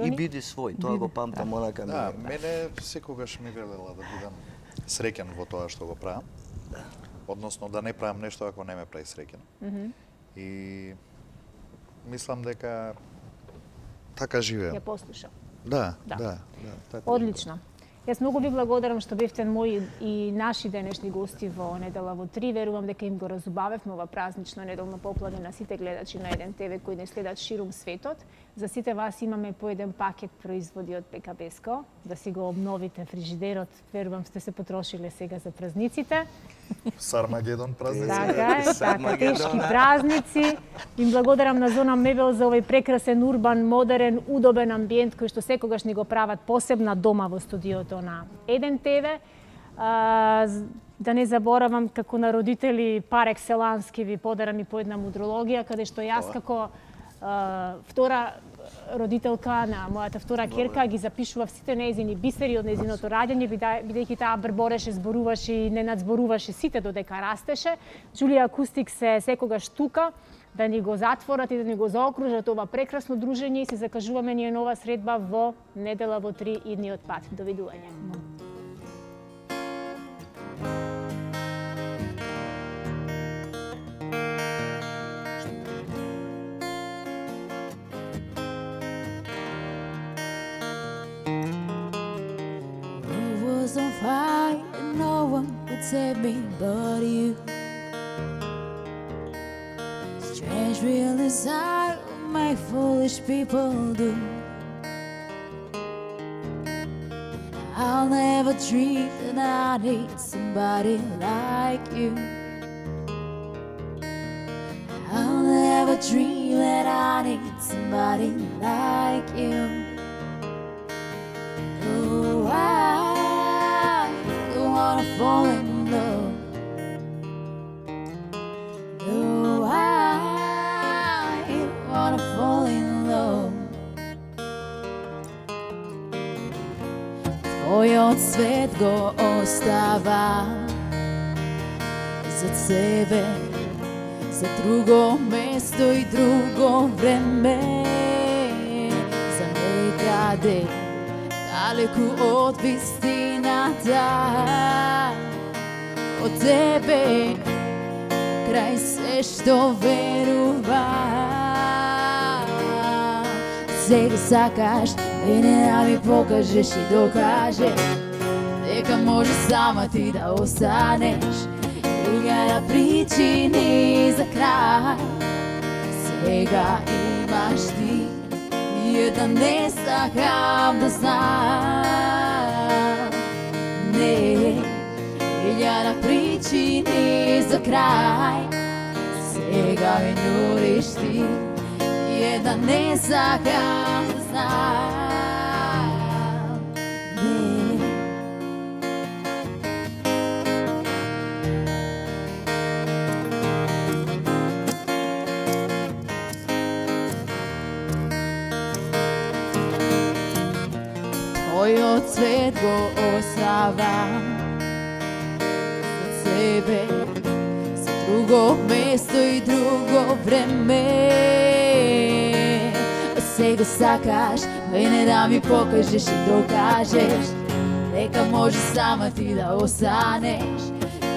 И биди свој, тоа го памтам онака. Да, мене секогаш ми велела да бидам среќен во тоа што го правам. Односно да не правам нешто ако не ме прави среќен. И мислам дека така живеам. Ја послушам. Да. Одлично. Јас многу ви благодарам што бевте мои и наши денешни гости во Недела во 3. Верувам дека им го разубавевме ова празнично неделно попладне на сите гледачи на Еден ТВ кои не следат ширум светот. За сите вас имаме по еден пакет производи од ПКБСКО, да си го обновите фрижидерот. Верувам сте се потрошиле сега за празниците. Сармагедон празници. Така, тешки празници. Им благодарам на Зона Мебел за овој прекрасен, урбан, модерен, удобен амбиент кој што секогаш ни го прават посебна дома во студиото на Еден ТВ. Да не заборавам како на родители пар екселанс ки ви подарам и по една мудрологија, каде што јас како втора родителка на мојата втора керка ги запишував сите нејзини бисери од нејзиното раѓање, бидејќи таа брбореше, зборуваше и не надзборуваше сите додека растеше. Джулија Акустик се секогаш тука да ни го затворат и да ни го заокружат ова прекрасно дружење и се закажуваме ние нова средба во Недела во 3 идниот пат. Довидување. On fire and no one could save me but you. Strange realization my foolish people do. I'll never dream that I need somebody like you. I'll never dream that I need somebody like you. Oh, I don't wanna fall in love. No, I don't wanna fall in love. Твојот свет го оставам за себе, за друго место и друго време, за некаде далеку од вистината, од тебе крај се што верувам. Сега сакаш мене да ми покажеш и докажеш дека може сама ти да останеш. Илјада причини за крај, сега имаш ти, ниједна не сакам да знам. Не, илјада причини за крај, сега ми нудиш ти, ниједна не сакам да знам. Не. Мојот свет го оставам за себе, за друго место и друго време. Сега сакаш мене да ми покажеш и докажеш дека може сама ти да останеш.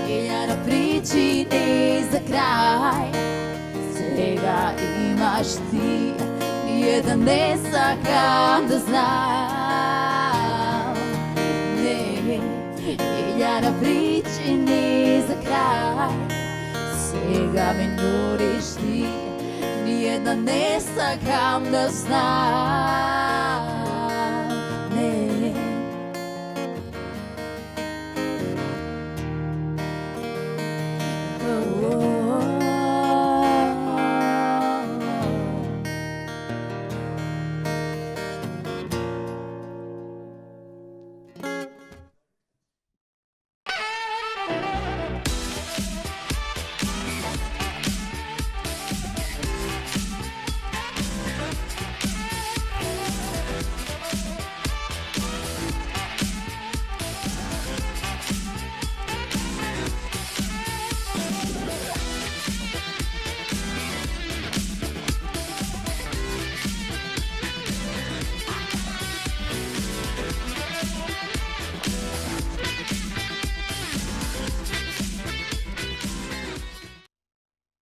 Илјада причини за крај, сега имаш ти, ниједен не сакам да знам. Не, илјада причини за крај, сега ме нудиш ти, ниједен не сакам да знам.